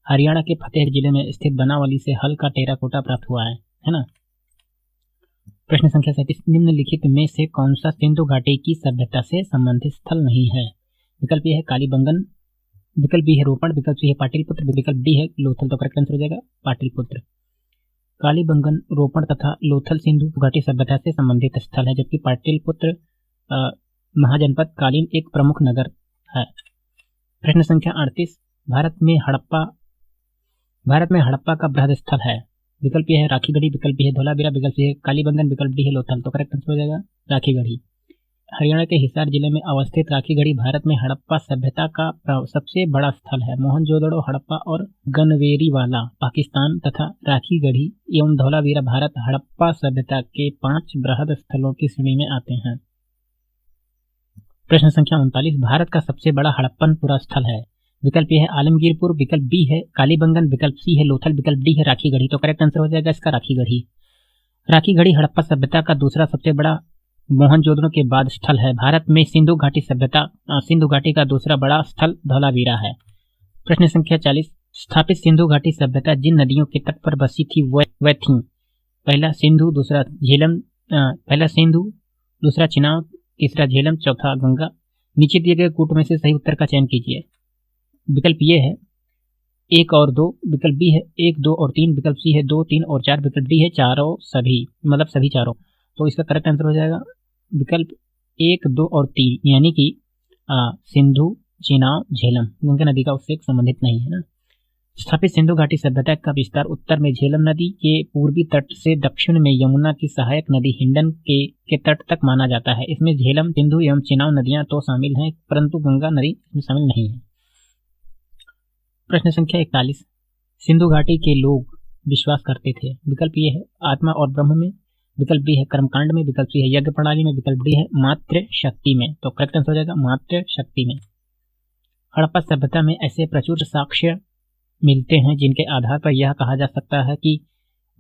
हरियाणा के फतेहगढ़ जिले में स्थित बनावली से हल का टेराकोटा प्राप्त हुआ है ना। प्रश्न संख्या 37, निम्नलिखित में से कौन सा सिंधु घाटी की सभ्यता से संबंधित स्थल नहीं है? विकल्प ए है कालीबंगन, विकल्प बी है रोपण, विकल्प सी है पाटिलपुत्र, विकल्प डी है लोथल। तो करेक्ट आंसर हो जाएगा पाटिलपुत्र। कालीबंगन, रोपण तथा लोथल सिंधु घाटी सभ्यता से संबंधित स्थल है, जबकि पाटिलपुत्र महाजनपद कालीन एक प्रमुख नगर है। प्रश्न संख्या 38, भारत में हड़प्पा का बृहद स्थल है। विकल्प ए है राखीगढ़ी, विकल्प बी है धौलावीरा, विकल्प सी है कालीबंगन, विकल्प डी है लोथल। तो करेक्ट आंसर हो जाएगा राखीगढ़ी। हरियाणा के हिसार जिले में अवस्थित राखीगढ़ी भारत में हड़प्पा सभ्यता का सबसे बड़ा स्थल है। मोहनजोदड़ो, हड़प्पा और गनवेरीवाला पाकिस्तान तथा राखीगढ़ी एवं धौलावीरा भारत हड़प्पा सभ्यता के 5 बृहद स्थलों की श्रेणी में आते हैं। प्रश्न संख्या 39, भारत का सबसे बड़ा हड़प्पनपुरा स्थल है। विकल्प ए है आलमगीरपुर, विकल्प बी है कालीबंगन, विकल्प सी है लोथल, विकल्प डी है राखीगढ़ी। तो करेक्ट आंसर हो जाएगा इसका राखीगढ़ी। राखीगढ़ी हड़प्पा सभ्यता का दूसरा सबसे बड़ा मोहनजोदड़ो के बाद स्थल है। भारत में सिंधु घाटी का दूसरा बड़ा स्थल धौलावीरा है। प्रश्न संख्या 40, स्थापित सिंधु घाटी सभ्यता जिन नदियों के तट पर बसी थी वह थी। पहला सिंधु, दूसरा झेलम, पहला सिंधु, दूसरा चिनाब, तीसरा झेलम, चौथा गंगा। नीचे दिए गए कूट में से सही उत्तर का चयन कीजिए। विकल्प ये है 1 और 2, विकल्प बी है 1, 2 और 3, विकल्प सी है 2, 3 और 4, विकल्प डी है चारों सभी, मतलब सभी चारों। तो इसका करेक्ट आंसर हो जाएगा विकल्प 1, 2 और 3, यानी कि सिंधु, चिनाब, झेलम। गंगा नदी का उससे संबंधित नहीं है ना। स्थापित सिंधु घाटी सभ्यता का विस्तार उत्तर में झेलम नदी के पूर्वी तट से दक्षिण में यमुना की सहायक नदी हिंडन के तट तक माना जाता है। इसमें झेलम, सिंधु एवं चिनाब नदियां तो शामिल हैं, परंतु गंगा नदी इसमें शामिल नहीं है। प्रश्न संख्या 41, सिंधु घाटी के लोग विश्वास करते थे। विकल्प ये है आत्मा और ब्रह्म में, विकल्प बी है कर्मकांड में, विकल्प सी है यज्ञ प्रणाली में, विकल्प डी है मातृ शक्ति में। तो करेक्ट आंसर हो जाएगा मातृ शक्ति में। हड़प्पा सभ्यता में ऐसे प्रचुर साक्ष्य मिलते हैं जिनके आधार पर यह कहा जा सकता है कि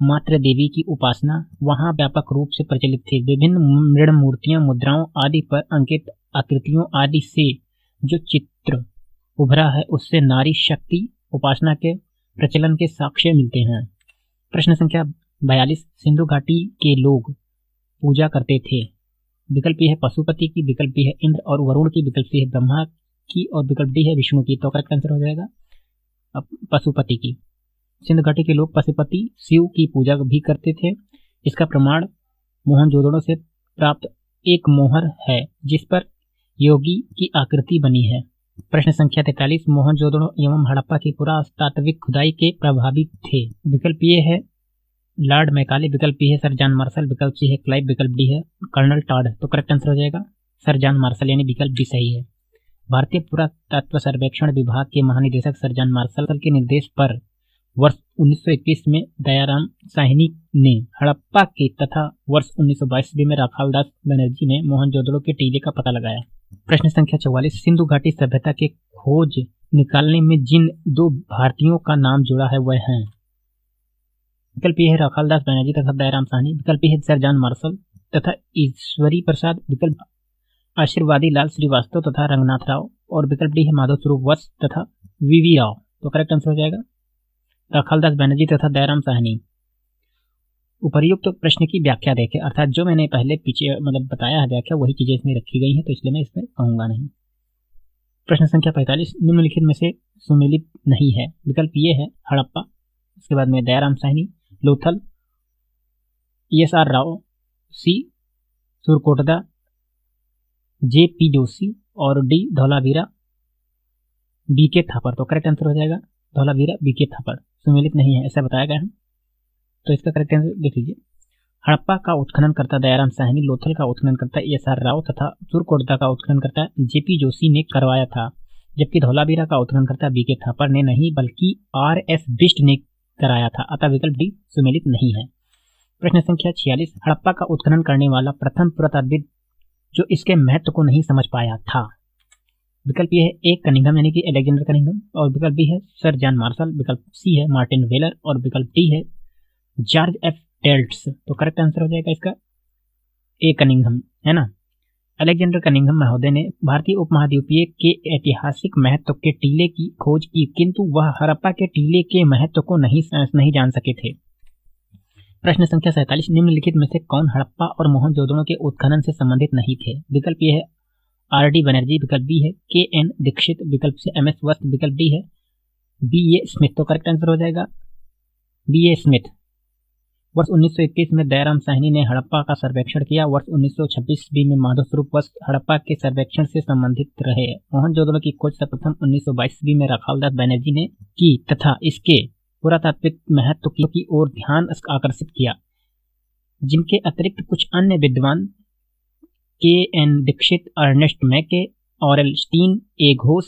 मातृ देवी की उपासना वहां व्यापक रूप से प्रचलित थी। विभिन्न मृण मूर्तियां, मुद्राओं आदि पर अंकित आकृतियों आदि से जो चित्र उभरा है उससे नारी शक्ति उपासना के प्रचलन के साक्ष्य मिलते हैं। प्रश्न संख्या 42, सिंधु घाटी के लोग पूजा करते थे। विकल्प ए है पशुपति की, विकल्प बी है इंद्र और वरुण की, विकल्प सी है ब्रह्मा की और विकल्प डी है विष्णु की। तो करेक्ट आंसर हो जाएगा पशुपति की। सिंधु घाटी के लोग पशुपति शिव की पूजा भी करते थे। इसका प्रमाण मोहनजोदड़ो से प्राप्त एक मोहर है जिस पर योगी की आकृति बनी है। प्रश्न संख्या 43, मोहनजोदड़ो एवं हड़प्पा की पुरातात्विक खुदाई के प्रभावित थे। विकल्प ये है लॉर्ड मैकाले, विकल्प बी है सर जॉन मार्शल, विकल्प सी है क्लाइव, विकल्प डी है कर्नल टॉड। तो करेक्ट आंसर हो जाएगा सर जॉन मार्शल, यानी विकल्प डी सही है। भारतीय पुरातत्व सर्वेक्षण विभाग के महानिदेशक सर जॉन मार्शल के निर्देश पर वर्ष 1921 में दयाराम साहनी ने हड़प्पा के तथा वर्ष 1922 में राखालदास बनर्जी ने मोहनजोदड़ो के टीले का पता लगाया। प्रश्न संख्या 44, सिंधु घाटी सभ्यता के खोज निकालने में जिन 2 भारतीयों का नाम जुड़ा है वह हैं। विकल्प ए है राखालदास बनर्जी तथा दयाराम साहनी, विकल्प ए है सर जॉन मार्शल तथा ईश्वरी प्रसाद, विकल्प आशीर्वादी लाल श्रीवास्तव तथा रंगनाथ राव और विकल्प डी है माधव स्वरूप वत्स तथा वीवी राव। तो करेक्ट आंसर हो जाएगा राखालदास बनर्जी तथा दयाराम साहनी। उपर्युक्त प्रश्न की व्याख्या देखें, अर्थात जो मैंने पहले पीछे मतलब बताया है व्याख्या वही चीजें इसमें रखी गई हैं, तो इसलिए मैं इसमें कहूंगा नहीं। प्रश्न संख्या 45, निम्नलिखित में से सुमेलित नहीं है। विकल्प ये है हड़प्पा, उसके बाद में दयाराम साहनी, लोथल, ESR राव, सी सुरकोटदा, JP जोशी और डी धौलावीरा BK थापर। तो करेक्ट आंसर हो जाएगा धौलावीरा BK थापर। सुमेलित नहीं है ऐसा बताया गया है, तो इसका करेक्ट आंसर देख लीजिए। हड़प्पा का उत्खनन करता दयाराम साहनी, लोथल का उत्खनन करता ESR राव तथा सुरकोटदा का उत्खनन करता JP जोशी ने करवाया था, जबकि धौलावीरा का उत्खनन करता BK थापर ने नहीं बल्कि RS बिष्ट ने कराया था, अतः विकल्प डी सुमेलित नहीं है। प्रश्न संख्या 46, हड़प्पा का उत्खनन करने वाला प्रथम पुरातत्वविद जो इसके महत्व को नहीं समझ पाया था। विकल्प ए है ए कनिंघम यानी कि अलेक्जेंडर कनिंघम, और विकल्प बी है सर जॉन मार्शल, विकल्प सी है मार्टिन वेलर, और विकल्प डी है जॉर्ज एफ टेल्ट्स। तो करेक्ट आंसर हो जाएगा इसका ए कनिंघम, है ना। अलेक्जेंडर कनिंघम महोदय ने भारतीय उपमहाद्वीपीय के ऐतिहासिक महत्व के टीले की खोज की, किंतु वह हड़प्पा के टीले के महत्व को नहीं जान सके थे। प्रश्न संख्या 47, निम्नलिखित में से कौन हड़प्पा और मोहनजोदड़ो के उत्खनन से संबंधित नहीं थे। विकल्प ए है RD बनर्जी, विकल्प बी है KN दीक्षित, विकल्प से MS वस्त, विकल्प डी है BA स्मिथ। तो करेक्ट आंसर हो जाएगा BA स्मिथ। वर्ष 1921 में दयाराम साहनी ने हड़प्पा का सर्वेक्षण किया। वर्ष 1926 ईस्वी में माधव स्वरूप वस्त हड़प्पा के सर्वेक्षण से संबंधित रहे। मोहनजोदड़ो की खोज सर्वप्रथम 1922 ईस्वी में राखालदास बनर्जी ने की तथा इसके पुरातात्विक महत्व की ओर ध्यान आकर्षित किया, जिनके अतिरिक्त कुछ अन्य विद्वान KN दीक्षित, अर्नेस्ट मैके, ऑरेल स्टीन, ए घोष,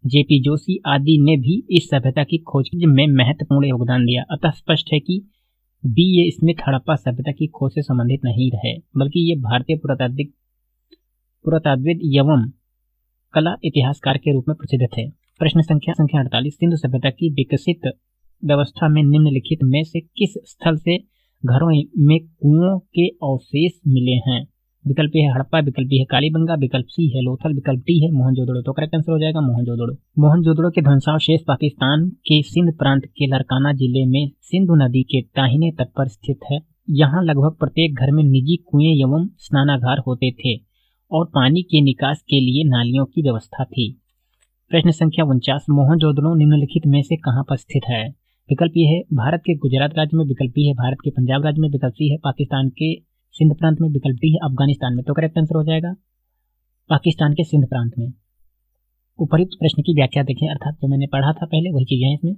JP जोशी आदि ने भी इस सभ्यता की खोज में महत्वपूर्ण योगदान दिया। अतः स्पष्ट है कि BA स्मिथ हड़प्पा सभ्यता की खोज से संबंधित नहीं रहे, बल्कि ये भारतीय पुरातात्विद एवं कला इतिहासकार के रूप में प्रसिद्ध थे। प्रश्न संख्या 48, सिंधु सभ्यता की विकसित व्यवस्था में निम्नलिखित में से किस स्थल से घरों में कुओं के अवशेष मिले हैं। विकल्प ए है हड़प्पा, विकल्प बी है कालीबंगा, विकल्प सी है लोथल, विकल्प डी है मोहनजोदड़ो। तो करेक्ट आंसर हो जाएगा मोहनजोदड़ो। मोहनजोदड़ो के ध्वंसावशेष पाकिस्तान के सिंध प्रांत के लरकाना जिले में सिंधु नदी के दाहिने तट पर स्थित है। यहाँ लगभग प्रत्येक घर में निजी कुएं एवं स्नानागार होते थे और पानी के निकास के लिए नालियों की व्यवस्था थी। प्रश्न संख्या 49, मोहनजोदड़ो निम्नलिखित में से कहाँ पर स्थित है। विकल्प ये है भारत के गुजरात राज्य में, विकल्प बी है भारत के पंजाब राज्य में, विकल्प सी है पाकिस्तान के सिंध प्रांत में, विकल्प डी है अफगानिस्तान में। तो करेक्ट आंसर हो जाएगा पाकिस्तान के सिंध प्रांत में। उपयुक्त प्रश्न की व्याख्या देखें, अर्थात जो मैंने पढ़ा था पहले वही चीजें हैं इसमें।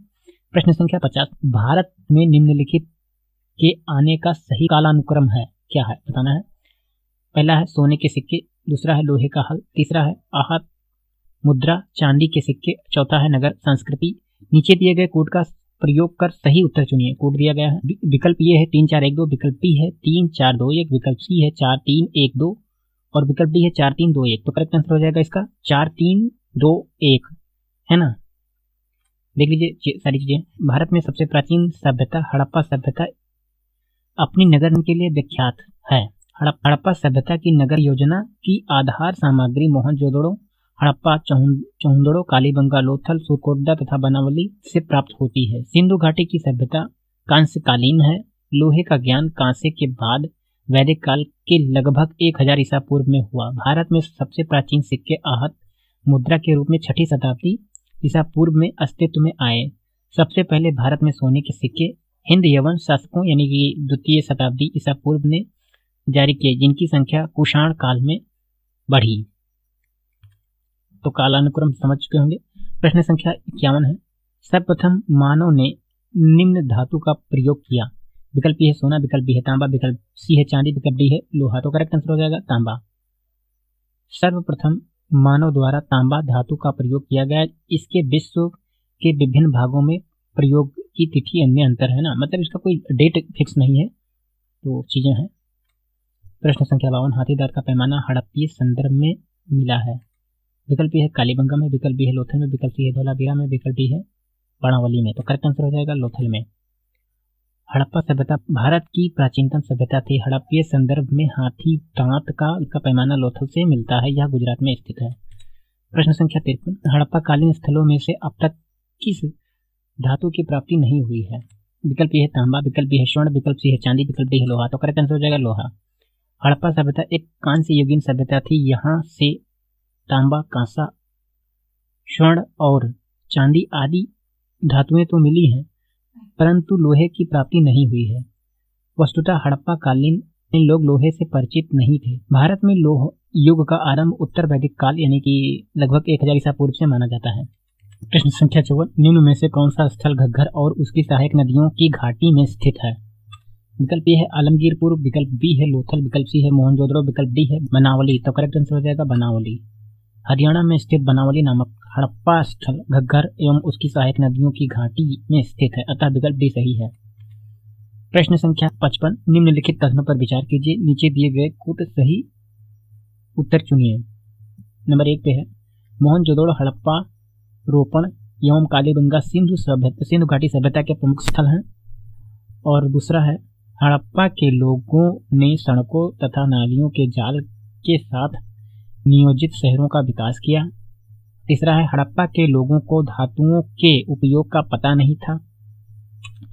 प्रश्न संख्या 50, भारत में निम्नलिखित के आने का सही कालानुक्रम है, क्या है बताना है। पहला है सोने के सिक्के, दूसरा है लोहे का हल, तीसरा है आहत मुद्रा चांदी के सिक्के, चौथा है नगर संस्कृति। नीचे दिए गए कोड का प्रयोग कर सही उत्तर चुनिए। कोड दिया गया है, विकल्प ये है 3 4 1 2, विकल्प बी है 3 4 2 1, विकल्प सी है 4 3 1 2 और विकल्प डी है 4 3 2 1। तो करेक्ट आंसर हो जाएगा इसका 4 3 2 1, है ना। देख लीजिए सारी चीजें। भारत में सबसे प्राचीन सभ्यता हड़प्पा सभ्यता अपनी नगर के लिए विख्यात है। हड़प्पा सभ्यता की नगर योजना की आधार सामग्री मोहनजोदड़ो, हड़प्पा, चौहंदड़ो, कालीबंगा, लोथल, सुरकोटदा तथा बनावली से प्राप्त होती है। सिंधु घाटी की सभ्यता कांस्यकालीन है। लोहे का ज्ञान कांसे के बाद वैदिक काल के लगभग 1000 ईसा पूर्व में हुआ। भारत में सबसे प्राचीन सिक्के आहत मुद्रा के रूप में 6ठी शताब्दी ईसा पूर्व में अस्तित्व में आए। सबसे पहले भारत में सोने के सिक्के हिंद यवन शासकों यानी कि 2वीं शताब्दी ईसा पूर्व ने जारी किए, जिनकी संख्या कुषाण काल में बढ़ी। तो कालानुक्रम समझ चुके होंगे। प्रश्न संख्या 51 है, सर्वप्रथम मानव ने निम्न धातु का प्रयोग किया। विकल्प ए है सोना, विकल्प बी है तांबा, विकल्प सी है चांदी, विकल्प डी है लोहा। तो करेक्ट आंसर हो जाएगा तांबा। सर्वप्रथम मानव द्वारा तांबा धातु का प्रयोग किया गया। इसके विश्व के विभिन्न भागों में प्रयोग की तिथि में अंतर है ना, मतलब इसका कोई डेट फिक्स नहीं है, तो चीजें हैं। प्रश्न संख्या 52, हाथीदार का पैमाना हड़प्पीय संदर्भ में मिला है। विकल्प ए है कालीबंगा में, विकल्प बी है लोथल में, विकल्प सी है धौलावीरा में, विकल्प डी है बनावली में। तो करेक्ट आंसर हो जाएगा लोथल में। हड़प्पा सभ्यता भारत की प्राचीनतम सभ्यता थी। हड़प्पीय संदर्भ में हाथी दांत का पैमाना लोथल से मिलता है, यह गुजरात में स्थित है। प्रश्न संख्या 53, हड़प्पा कालीन स्थलों में से अब तक किस धातु की प्राप्ति नहीं हुई है। विकल्प ए है तांबा, विकल्प बी है स्वर्ण, विकल्प सी है चांदी, विकल्प डी है लोहा। तो करेक्ट आंसर हो जाएगा लोहा। हड़प्पा सभ्यता एक कांस्य युगीन सभ्यता थी। यहाँ से तांबा, कांसा, स्वर्ण और चांदी आदि धातुएं तो मिली हैं, परंतु लोहे की प्राप्ति नहीं हुई है। वस्तुतः हड़प्पा कालीन में लोग लोहे से परिचित नहीं थे। भारत में लोह युग का आरंभ उत्तर वैदिक काल यानी कि लगभग 1000 ईसा पूर्व से माना जाता है। प्रश्न संख्या 54, निम्न में से कौन सा स्थल घग्गर और उसकी सहायक नदियों की घाटी में स्थित है। विकल्प ए है आलमगीरपुर, विकल्प बी है लोथल, विकल्प सी है मोहनजोदड़ो, विकल्प डी है बनावली। तो करेक्ट आंसर हो जाएगा बनावली। हरियाणा में स्थित बनावली नामक हड़प्पा स्थल घग्गर एवं उसकी सहायक नदियों की घाटी में स्थित है, अतः विकल्प डी सही है। प्रश्न संख्या 55, निम्नलिखित कथनों पर विचार कीजिए, नीचे दिए गए कुछ सही उत्तर चुनिए। नंबर 1 पे है मोहनजोदड़ो हड़प्पा रोपण एवं कालीबंगा सिंधु घाटी सभ्यता के प्रमुख स्थल हैं। और दूसरा है हड़प्पा के लोगों ने सड़कों तथा नालियों के जाल के साथ नियोजित शहरों का विकास किया। तीसरा है हड़प्पा के लोगों को धातुओं के उपयोग का पता नहीं था।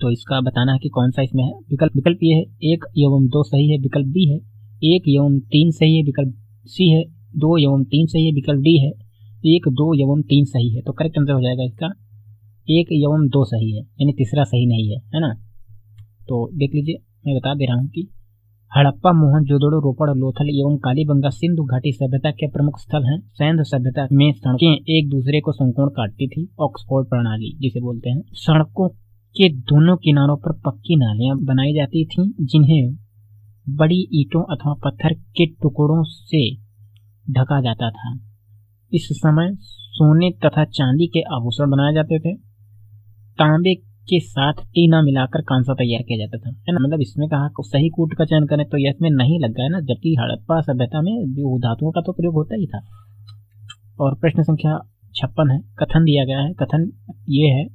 तो इसका बताना है कि कौन सा इसमें है। विकल्प ये है 1 एवं 2 सही है, विकल्प बी है 1 एवं 3 सही है, विकल्प सी है 2 एवं 3 सही है, विकल्प डी है 1, 2 एवं 3 सही है। तो करेक्ट आंसर हो जाएगा इसका 1 एवं 2 सही है, यानी तीसरा सही नहीं है ना। तो देख लीजिए, मैं बता दे रहा हूँ कि हड़प्पा मोहनजोदड़ो रोपड़ लोथल एवं कालीबंगा सिंधु घाटी सभ्यता के प्रमुख स्थल हैं। सैंध सभ्यता में सड़कें एक दूसरे को संकोण काटती थी, ऑक्सफोर्ड प्रणाली जिसे बोलते हैं। सड़कों के दोनों किनारों पर पक्की नालियां बनाई जाती थीं, जिन्हें बड़ी ईंटों अथवा पत्थर के टुकड़ों से ढका जाता था। इस समय सोने तथा चांदी के आभूषण बनाए जाते थे। तांबे के साथ टीना मिलाकर कांसा तैयार किया जाता था, है ना। मतलब इसमें कहा सही कूट का चयन करें तो यह इसमें नहीं लग गया ना, जबकि हड़प्पा सभ्यता में जो धातुओं का तो प्रयोग होता ही था। और प्रश्न संख्या 56 है, कथन दिया गया है। कथन ये है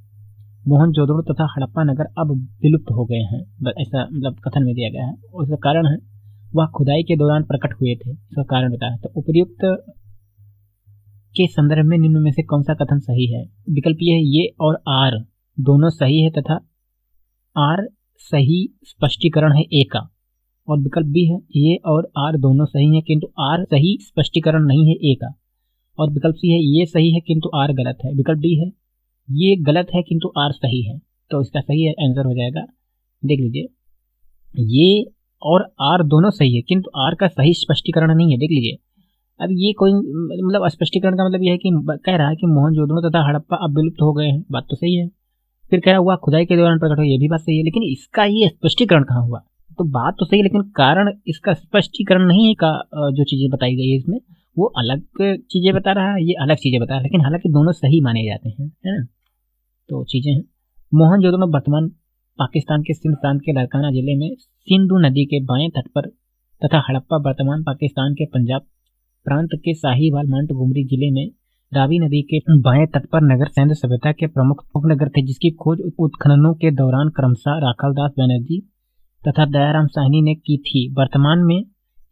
मोहनजोदड़ो तथा हड़प्पा नगर अब विलुप्त हो गए हैं, ऐसा मतलब कथन में दिया गया है। और इसका कारण है वह खुदाई के दौरान प्रकट हुए थे, इसका कारण बताया। तो उपर्युक्त के संदर्भ में निम्न में से कौन सा कथन सही है। विकल्प ये है ये और आर दोनों सही है तथा आर सही स्पष्टीकरण है ए का। और विकल्प बी है ये और आर दोनों सही है किंतु आर सही स्पष्टीकरण नहीं है ए का। और विकल्प सी है ये सही है किंतु आर गलत है। विकल्प डी है ये गलत है किंतु आर सही है। तो इसका सही आंसर हो जाएगा, देख लीजिए, ये और आर दोनों सही है किंतु आर का सही स्पष्टीकरण नहीं है। देख लीजिए, अब ये कोई मतलब स्पष्टीकरण का मतलब यह है कि कह रहा है कि मोहनजोदड़ो तथा हड़प्पा अब विलुप्त हो गए हैं, बात तो सही है। फिर कह रहा हुआ खुदाई के दौरान प्रकट हो, ये भी बात सही है, लेकिन इसका ये स्पष्टीकरण कहाँ हुआ। तो बात तो सही है लेकिन कारण इसका स्पष्टीकरण नहीं है का जो चीजें बताई गई है इसमें वो अलग चीजें बता रहा है, ये अलग चीजें बता रहा है, लेकिन हालांकि दोनों सही माने जाते हैं, है ना। तो चीजें हैं, मोहनजोदड़ो वर्तमान पाकिस्तान के सिंध प्रांत के लारकाना जिले में सिंधु नदी के बाएं तट पर तथा हड़प्पा वर्तमान पाकिस्तान के पंजाब प्रांत के साहिवाल माउंटगोमरी जिले में रावी नदी के बाएं तट पर नगर सैंध सभ्यता के प्रमुख उपनगर थे, जिसकी खोज उत्खननों के दौरान क्रमशः राखालदास बनर्जी तथा दयाराम साहनी ने की थी। वर्तमान में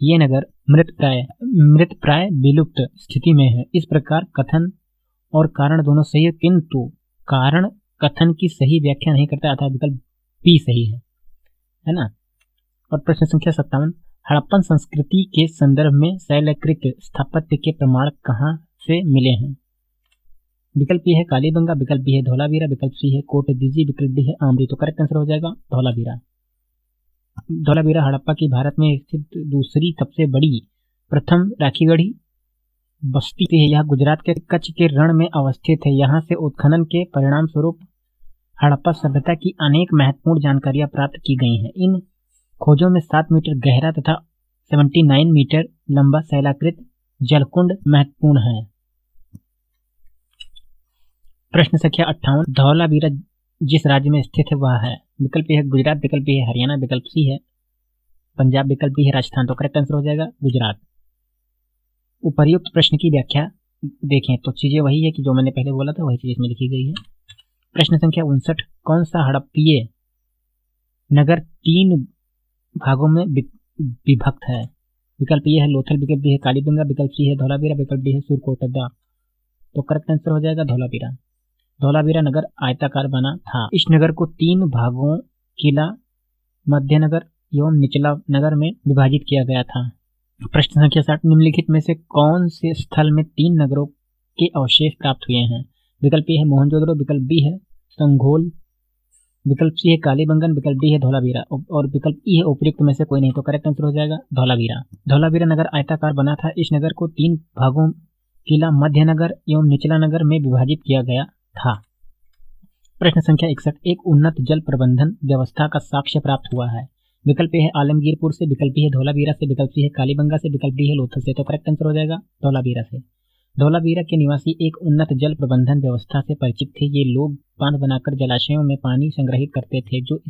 ये नगर मृत प्राय विलुप्त स्थिति में है। इस प्रकार कथन और कारण दोनों सही है किंतु कारण कथन की सही व्याख्या नहीं करता, अर्थात विकल्प बी सही है ना। और प्रश्न संख्या 57, हड़प्पन संस्कृति के संदर्भ में शैलकृत स्थापत्य के प्रमाण कहाँ से मिले हैं। विकल्प ए है कालीबंगा, विकल्प बी है धौलावीरा, विकल्प सी है कोटदीजी, विकल्प डी है आमरी। तो करेक्ट आंसर हो जाएगा धौलावीरा। धौलावीरा हड़प्पा की भारत में स्थित दूसरी सबसे बड़ी प्रथम राखीगढ़ी बस्ती है। यह गुजरात के कच्छ के रण में अवस्थित है। यहाँ से उत्खनन के परिणाम स्वरूप हड़प्पा सभ्यता की अनेक महत्वपूर्ण जानकारियां प्राप्त की गई हैं। इन खोजों में 7 मीटर गहरा तथा 79 मीटर लंबा शैलाकृत जलकुंड महत्वपूर्ण है। प्रश्न संख्या 58, धौलावीरा जिस राज्य में स्थित है वह है। विकल्प ए है गुजरात, विकल्प बी है हरियाणा, विकल्प सी है पंजाब, विकल्प बी है राजस्थान। तो करेक्ट आंसर हो जाएगा गुजरात। उपर्युक्त प्रश्न की व्याख्या देखें तो चीजें वही है कि जो मैंने पहले बोला था, वही चीज इसमें लिखी गई है। प्रश्न संख्या 59, कौन सा हड़प्पीय नगर 3 भागों में विभक्त है। विकल्प ए है लोथल, विकल्प बी है कालीबंगा, विकल्प सी है धौलावीरा, विकल्प डी है सुरकोटदा। तो करेक्ट आंसर हो जाएगा धौलावीरा। धौलावीरा नगर आयताकार बना था। इस नगर को 3 भागों किला, मध्य नगर एवं निचला नगर में विभाजित किया गया था। प्रश्न संख्या 60, निम्नलिखित में से कौन से स्थल में 3 नगरों के अवशेष प्राप्त हुए हैं। विकल्प ए है मोहनजोदड़ो, विकल्प बी है संघोल, विकल्प सी है कालीबंगन, विकल्प डी है धौलावीरा और विकल्प ई है उपयुक्त में से कोई नहीं। तो करेक्ट आंसर हो जाएगा धौलावीरा। धौलावीरा नगर आयताकार बना था। इस नगर को 3 भागों किला, मध्य नगर एवं निचला नगर में विभाजित किया गया था। प्रश्न संख्या 61, एक उन्नत जल प्रबंधन व्यवस्था का साक्ष्य प्राप्त हुआ है। विकल्प ए है आलमगीरपुर से, विकल्प बी है धौलावीरा से, विकल्प सी है कालीबंगा से, विकल्प डी है लोथल से। तो करेक्ट आंसर हो जाएगा धौलावीरा से। धौलावीरा के निवासी एक उन्नत जल प्रबंधन व्यवस्था से परिचित थे। ये लोग बांध बनाकर जलाशयों में पानी संग्रहित करते थे, जो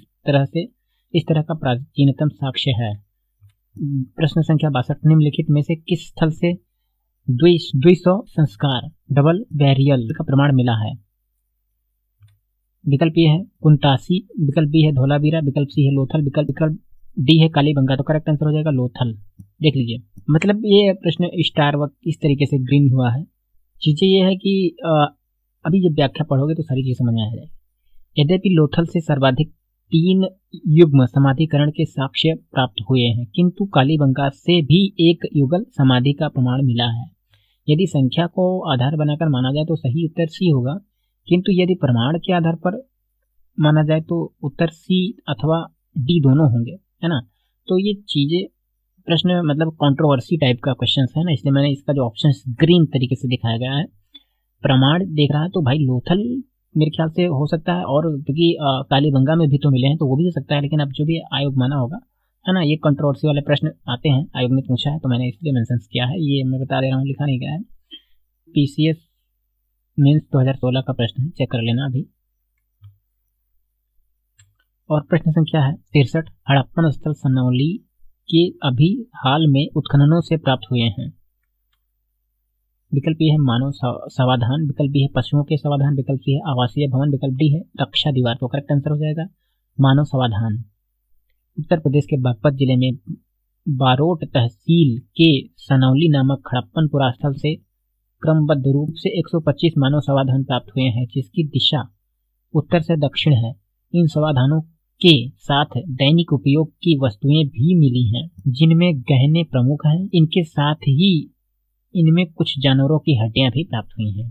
इस तरह का प्राचीनतम साक्ष्य है। प्रश्न संख्या 62, निम्नलिखित में से किस स्थल से 200 संस्कार डबल बैरियल का प्रमाण मिला है? विकल्प ए है कुंतासी, विकल्प बी है धौलावीरा, विकल्प सी है लोथल, विकल्प डी है कालीबंगा। तो करेक्ट आंसर हो जाएगा लोथल। देख लीजिए, मतलब ये प्रश्न स्टार वर्क इस तरीके से ग्रीन हुआ है। चीजें ये है कि अभी जब व्याख्या पढ़ोगे तो सारी चीज समझ में आ जाएगी। यद्यपि लोथल से सर्वाधिक 3 युग्म समाधिकरण के साक्ष्य प्राप्त हुए हैं, किंतु कालीबंगा से भी एक युगल समाधि का प्रमाण मिला है। यदि संख्या को आधार बनाकर माना जाए तो सही उत्तर सी होगा, किंतु यदि प्रमाण के आधार पर माना जाए तो उत्तर सी अथवा डी दोनों होंगे, है ना। तो ये चीजें प्रश्न मतलब कंट्रोवर्सी टाइप का क्वेश्चन है ना, इसलिए मैंने इसका जो ऑप्शन ग्रीन तरीके से दिखाया गया है। प्रमाण देख रहा है तो भाई लोथल मेरे ख्याल से हो सकता है, और क्योंकि कालीबंगा में भी तो मिले हैं तो वो भी हो सकता है, लेकिन अब जो भी आयोग माना होगा, है ना। ये कंट्रोवर्सी वाले प्रश्न आते हैं, आयोग ने पूछा है तो मैंने इसलिए मेंशन किया है। ये मैं बता दे रहा हूँ, लिखा नहीं गया है। पीसीएस मीन्स 2016 का प्रश्न है, चेक कर लेना अभी। और प्रश्न संख्या है 63, हड़प्पन स्थल सनौली के अभी हाल में उत्खननों से प्राप्त हुए हैं। विकल्प ए है मानव समाधान, विकल्प बी है पशुओं के समाधान, विकल्प सी है आवासीय भवन, विकल्प डी है रक्षा दीवार। तो करेक्ट आंसर हो जाएगा मानव समाधान। उत्तर प्रदेश के बागपत जिले में बारोट तहसील के सनौली नामक हड़प्पन स्थल से क्रमबद्ध रूप से 125 मानव समाधान प्राप्त हुए हैं, जिसकी दिशा उत्तर से दक्षिण है। इन समाधानों के साथ दैनिक उपयोग की वस्तुएं भी मिली हैं, जिनमें गहने प्रमुख हैं। इनके साथ ही इनमें कुछ जानवरों की हड्डियां भी प्राप्त हुई हैं।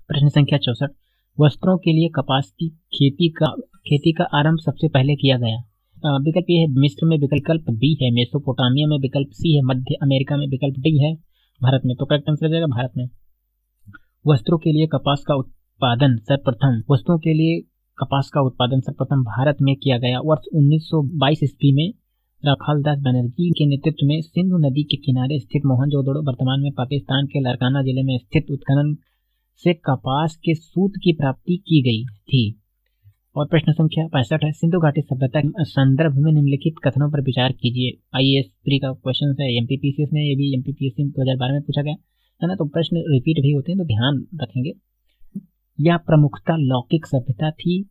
प्रश्न संख्या 64, वस्त्रों के लिए कपास की खेती का आरंभ सबसे पहले किया गया। विकल्प ए है मिस्र में, विकल्प बी है मेसोपोटामिया में, विकल्प सी है मध्य अमेरिका में, विकल्प डी है भारत में। तो करेक्ट आंसर हो जाएगा भारत में। वस्त्रों के लिए कपास का उत्पादन सर्वप्रथम भारत में किया गया। वर्ष 1922 ईस्वी में राखालदास बनर्जी के नेतृत्व में सिंधु नदी के किनारे स्थित मोहनजोदड़ो, वर्तमान में पाकिस्तान के लारकाना जिले में स्थित उत्खनन से कपास के सूत की प्राप्ति की गई थी। और प्रश्न संख्या 65 है, सिंधु घाटी सभ्यता के संदर्भ में निम्नलिखित कथनों पर विचार कीजिए। आईएएस प्री का क्वेश्चन है, एमपीपीसीएस में, ये भी एमपीपीएससी 2012 में पूछा गया है ना, तो प्रश्न रिपीट भी होते हैं तो ध्यान रखेंगे। यह प्रमुखता लौकिक सभ्यता थी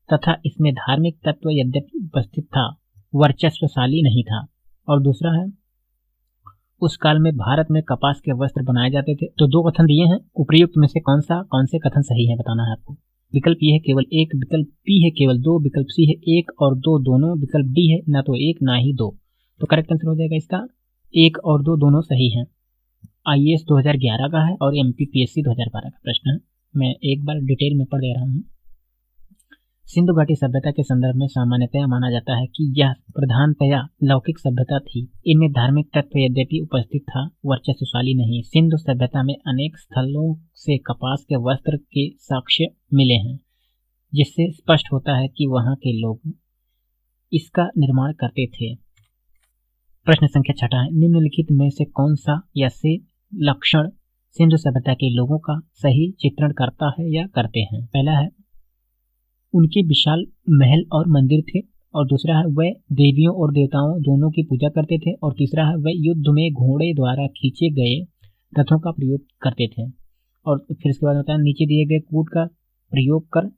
तथा इसमें धार्मिक तत्व यद्यपि उपस्थित था, वर्चस्वशाली नहीं था। और दूसरा है, उस काल में भारत में कपास के वस्त्र बनाए जाते थे। तो 2 कथन दिए हैं, उपयुक्त में से कौन से कथन सही है बताना है आपको। विकल्प ए है केवल 1, विकल्प बी है केवल 2, विकल्प सी है 1 और 2 दोनों, विकल्प डी है ना तो 1 ना ही 2। तो करेक्ट आंसर हो जाएगा इसका 1 और 2 दोनों सही हैं। आईएएस 2011 का है और एमपीपीएससी 2012 का प्रश्न है। मैं एक बार डिटेल में पढ़ दे रहा हूँ। सिंधु घाटी सभ्यता के संदर्भ में सामान्यतया माना जाता है कि यह प्रधानतया लौकिक सभ्यता थी। इनमें धार्मिक तत्व यद्यपि उपस्थित था, वर्चस्वशाली नहीं। सिंधु सभ्यता में अनेक स्थलों से कपास के वस्त्र के साक्ष्य मिले हैं, जिससे स्पष्ट होता है कि वहां के लोग इसका निर्माण करते थे। प्रश्न संख्या 6 है, निम्नलिखित में से कौन सा या से लक्षण सिंधु सभ्यता के लोगों का सही चित्रण करता है या करते हैं? पहला है, उनके विशाल महल और मंदिर थे, और दूसरा है वह देवियों और देवताओं दोनों की पूजा करते थे, और तीसरा है वह युद्ध में घोड़े द्वारा खींचे गए रथों का प्रयोग करते थे। और फिर इसके बाद होता है, नीचे दिए गए कूट का प्रयोग कर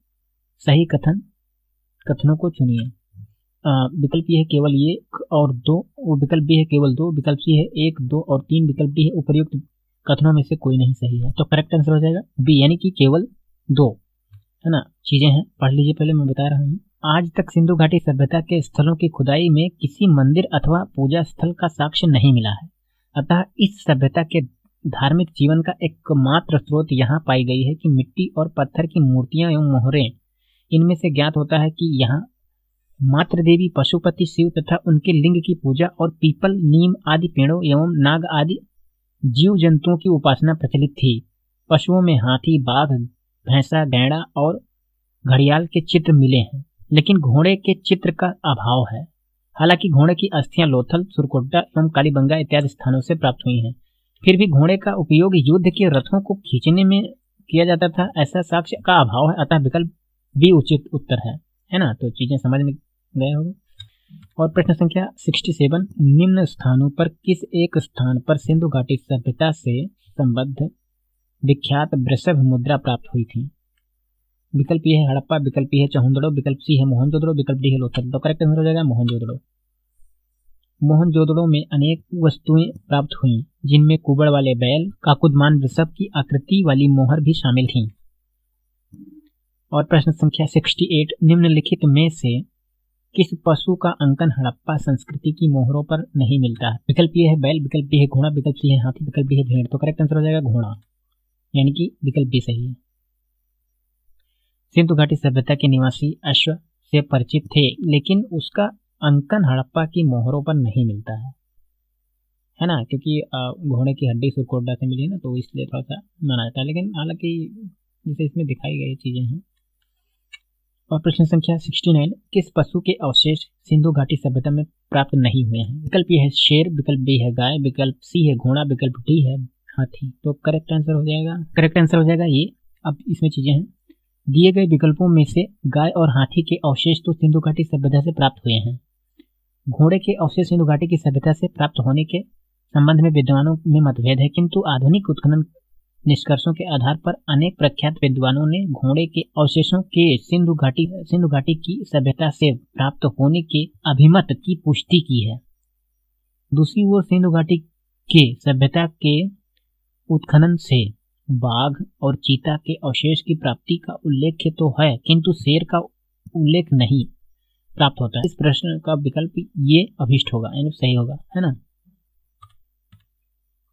सही कथनों को चुनिए। विकल्प ये है केवल 1 और 2, विकल्प बी है केवल 2, विकल्प सी है 1, 2 और 3, विकल्प डी है उपर्युक्त कथनों में से कोई नहीं सही है। तो करेक्ट आंसर हो जाएगा बी, यानी कि केवल 2, है ना। चीजें हैं, पढ़ लीजिए, पहले मैं बता रहा हूँ। आज तक सिंधु घाटी सभ्यता के स्थलों की खुदाई में किसी मंदिर अथवा पूजा स्थल का साक्ष्य नहीं मिला है, अतः इस सभ्यता के धार्मिक जीवन का एकमात्र स्रोत यहाँ पाई गई है कि मिट्टी और पत्थर की मूर्तियां एवं मोहरें। इनमें से ज्ञात होता है कि यहाँ मातृ देवी, पशुपति शिव तथा उनके लिंग की पूजा और पीपल, नीम आदि पेड़ों एवं नाग आदि जीव जंतुओं की उपासना प्रचलित थी। पशुओं में हाथी, बाघ, भैंसा, गैंडा और घड़ियाल के चित्र मिले हैं, लेकिन घोड़े के चित्र का अभाव है। हालांकि घोड़े की अस्थियां लोथल, सुरकोट्टा एवं कालीबंगा इत्यादि स्थानों से प्राप्त हुई हैं। फिर भी घोड़े का उपयोग युद्ध के रथों को खींचने में किया जाता था, ऐसा साक्ष्य का अभाव है, अतः विकल्प बी उचित उत्तर है ना। तो चीजें समझ में गए होंगे। और प्रश्न संख्या 67, निम्न स्थानों पर किस एक स्थान पर सिंधु घाटी सभ्यता से संबद्ध विख्यात वृषभ मुद्रा प्राप्त हुई थी? विकल्प ए है हड़प्पा, विकल्प बी है चहुंदड़ो, विकल्प सी है मोहनजोदड़ो, विकल्प डी है लोथल। तो करेक्ट आंसर हो जाएगा मोहनजोदड़ो। मोहनजोदड़ो में अनेक वस्तुएं प्राप्त हुई, जिनमें कुबड़ वाले बैल, काकुदमान वृषभ की आकृति वाली मोहर भी शामिल थीं। और प्रश्न संख्या 68, निम्नलिखित में से किस पशु का अंकन हड़प्पा संस्कृति की मोहरों पर नहीं मिलता है? विकल्प ए है बैल, विकल्प बी है घोड़ा, विकल्प सी है हाथी, विकल्प डी है भेड़। तो करेक्ट आंसर हो जाएगा घोड़ा, यानी कि विकल्प बी सही है। सिंधु घाटी सभ्यता के निवासी अश्व से परिचित थे, लेकिन उसका अंकन हड़प्पा की मोहरों पर नहीं मिलता है ना, क्योंकि घोड़े की हड्डी सुरकोट्टा से मिली ना, तो इसलिए थोड़ा सा माना जाता है, लेकिन हालांकि जैसे इसमें दिखाई गई चीजें हैं। और प्रश्न संख्या 69, किस पशु के अवशेष सिंधु घाटी सभ्यता में प्राप्त नहीं हुए हैं? विकल्प ए है शेर, विकल्प बी है गाय, विकल्प सी है घोड़ा, विकल्प डी है हाथी। तो करेक्ट आंसर हो जाएगा ये। अब इसमें चीजें हैं, दिए गए विकल्पों में से गाय और हाथी के अवशेष तो सिंधु घाटी सभ्यता से प्राप्त हुए हैं। घोड़े के अवशेष सिंधु घाटी की सभ्यता से प्राप्त होने के संबंध में विद्वानों में मतभेद है, किंतु आधुनिक उत्खनन निष्कर्षों के आधार पर अनेक प्रख्यात विद्वानों ने घोड़े के अवशेषों के सिंधु घाटी की सभ्यता से प्राप्त होने के अभिमत की पुष्टि की है। दूसरी ओर सिंधु घाटी के सभ्यता के उत्खनन से बाघ और चीता के अवशेष की प्राप्ति का उल्लेख तो है, किंतु शेर का उल्लेख नहीं प्राप्त होता है। इस प्रश्न का विकल्प ये अभिष्ट होगा, यानी सही होगा, है ना।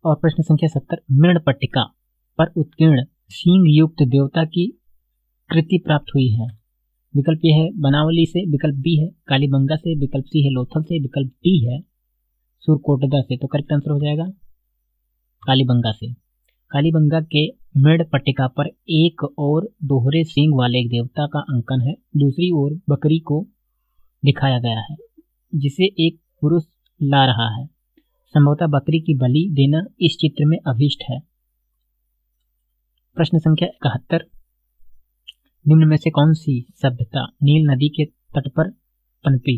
और प्रश्न संख्या 70, मृण पट्टिका पर उत्कीर्ण सींग युक्त देवता की कृति प्राप्त हुई है। विकल्प ए है बनावली से, विकल्प बी है कालीबंगा से, विकल्प सी है लोथल से, विकल्प डी है सुरकोटदा से। तो करेक्ट आंसर हो जाएगा कालीबंगा से। कालीबंगा के मृण पट्टिका पर एक और दोहरे सींग वाले एक देवता का अंकन है, दूसरी ओर बकरी को दिखाया गया है जिसे एक पुरुष ला रहा है। संभवतः बकरी की बलि देना इस चित्र में अभीष्ट है। प्रश्न संख्या 71, निम्न में से कौन सी सभ्यता नील नदी के तट पर पनपी?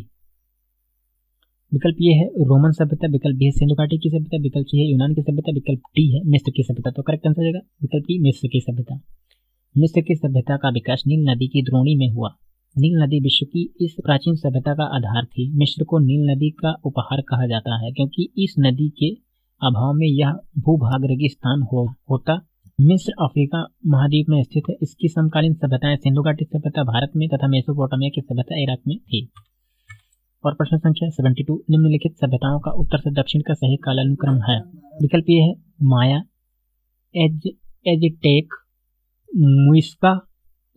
विकल्प ये है रोमन सभ्यता, विकल्प बी है सिंधु घाटी की सभ्यता, विकल्प सी है यूनान की सभ्यता, विकल्प डी है मिस्र की सभ्यता। तो करेक्ट आंसर हो जाएगा विकल्प बी मिस्र की सभ्यता। मिस्र की सभ्यता का विकास नील नदी की द्रोणी में हुआ। नील नदी विश्व की इस प्राचीन सभ्यता का आधार थी। मिस्र को नील नदी का उपहार कहा जाता है, क्योंकि इस नदी के अभाव में यह भूभाग रेगिस्तान होता। मिस्र अफ्रीका महाद्वीप में स्थित है। इसकी समकालीन सभ्यताएं सिंधु घाटी सभ्यता भारत में तथा मेसोपोटामिया की सभ्यता इराक में थी। और प्रश्न संख्या 72, निम्नलिखित सभ्यताओं का उत्तर से दक्षिण का सही कालानुक्रम है। विकल्प ये है माया, एज़टेक, मुइस्का,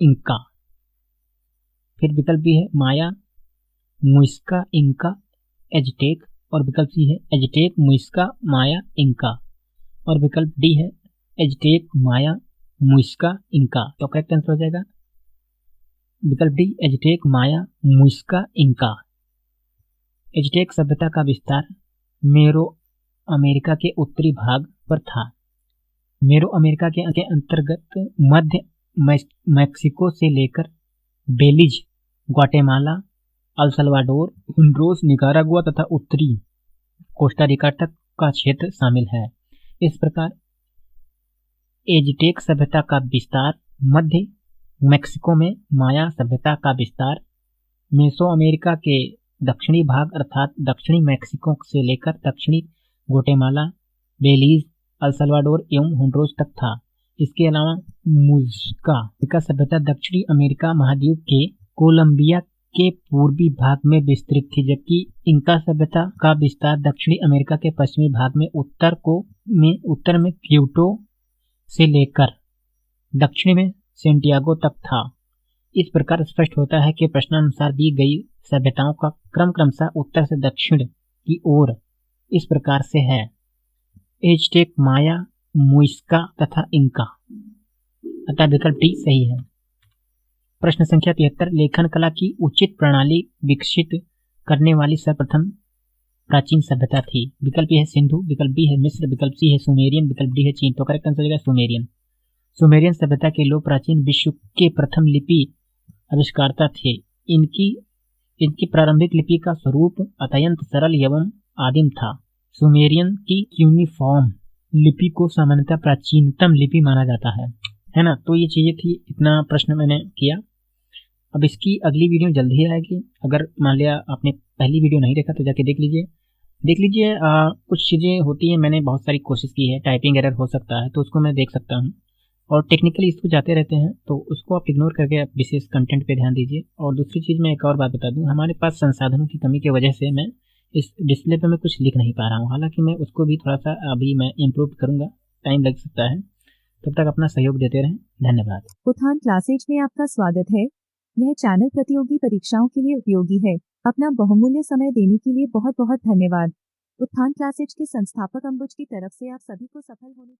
इंका। फिर विकल्प बी है माया, मुइस्का, इंका, एज़टेक, और विकल्प सी है एज़टेक, मुइस्का, माया, इंका, और विकल्प डी है एज़टेक, माया, मुइस्का, इंका। तो करेक्ट आंसर हो जाएगा विकल्प डी एज़टेक, माया, मुइस्का, इंका। एज़टेक सभ्यता का विस्तार मेरो अमेरिका के उत्तरी भाग पर था। मेरो अमेरिका के अंतर्गत मध्य मैक्सिको से लेकर Belize, Guatemala, El Salvador, Honduras, Nicaragua तथा उत्तरी कोस्टा रिका तक का क्षेत्र शामिल है। इस प्रकार एज़टेक सभ्यता का विस्तार मध्य मैक्सिको में, माया सभ्यता का विस्तार मेसो अमेरिका के दक्षिणी भाग अर्थात दक्षिणी मैक्सिको से लेकर दक्षिणी ग्वाटेमाला, बेलीज, अल सल्वाडोर एवं होंडुरास तक था। इसके अलावा मुइस्का सभ्यता दक्षिणी अमेरिका महाद्वीप के कोलंबिया के पूर्वी भाग में विस्तृत थी, जबकि इंका सभ्यता का विस्तार दक्षिणी अमेरिका के पश्चिमी भाग में उत्तर में क्यूटो से लेकर दक्षिण में सेंटियागो तक था। इस प्रकार स्पष्ट होता है कि प्रश्नानुसार दी गई सभ्यताओं का क्रम क्रमशः उत्तर से दक्षिण की ओर इस प्रकार से है: एज़टेक, माया, मुइस्का तथा इंका। अतः विकल्प डी सही है। प्रश्न संख्या 73, लेखन कला की उचित प्रणाली विकसित करने वाली सर्वप्रथम प्राचीन सभ्यता थी? विकल्प ए है सिंधु, विकल्प बी है मिस्र, विकल्प सी है सुमेरियन, विकल्प डी है चीन। तो करेक्ट आंसर हो जाएगा सुमेरियन। सुमेरियन सभ्यता के लोग प्राचीन विश्व के प्रथम लिपि आविष्कारता थे। इनकी प्रारंभिक लिपि का स्वरूप अत्यंत सरल एवं आदिम था। सुमेरियन की यूनिफॉर्म लिपि को सामान्यतः प्राचीनतम लिपि माना जाता है ना। तो ये चीजें थी, इतना प्रश्न मैंने किया। अब इसकी अगली वीडियो जल्द ही आएगी। अगर मान लिया आपने पहली वीडियो नहीं देखा तो जाके देख लीजिए। कुछ चीज़ें होती हैं, मैंने बहुत सारी कोशिश की है, टाइपिंग एरर हो सकता है तो उसको मैं देख सकता हूँ, और टेक्निकली इसको जाते रहते हैं तो उसको आप इग्नोर करके आप विशेष कंटेंट पे ध्यान दीजिए। और दूसरी चीज़ मैं एक और बात बता दूं, हमारे पास संसाधनों की कमी की वजह से मैं इस डिस्प्ले पे मैं कुछ लिख नहीं पा रहा हूँ। हालांकि मैं उसको भी थोड़ा सा अभी मैं इम्प्रूव करूँगा, टाइम लग सकता है। तब तक अपना सहयोग देते रहें। धन्यवाद। उत्थान क्लासेज में आपका स्वागत है। यह चैनल प्रतियोगी परीक्षाओं के लिए उपयोगी है। अपना बहुमूल्य समय देने के लिए बहुत बहुत धन्यवाद। उत्थान क्लासेज के संस्थापक अंबुज की तरफ से आप सभी को सफल होने की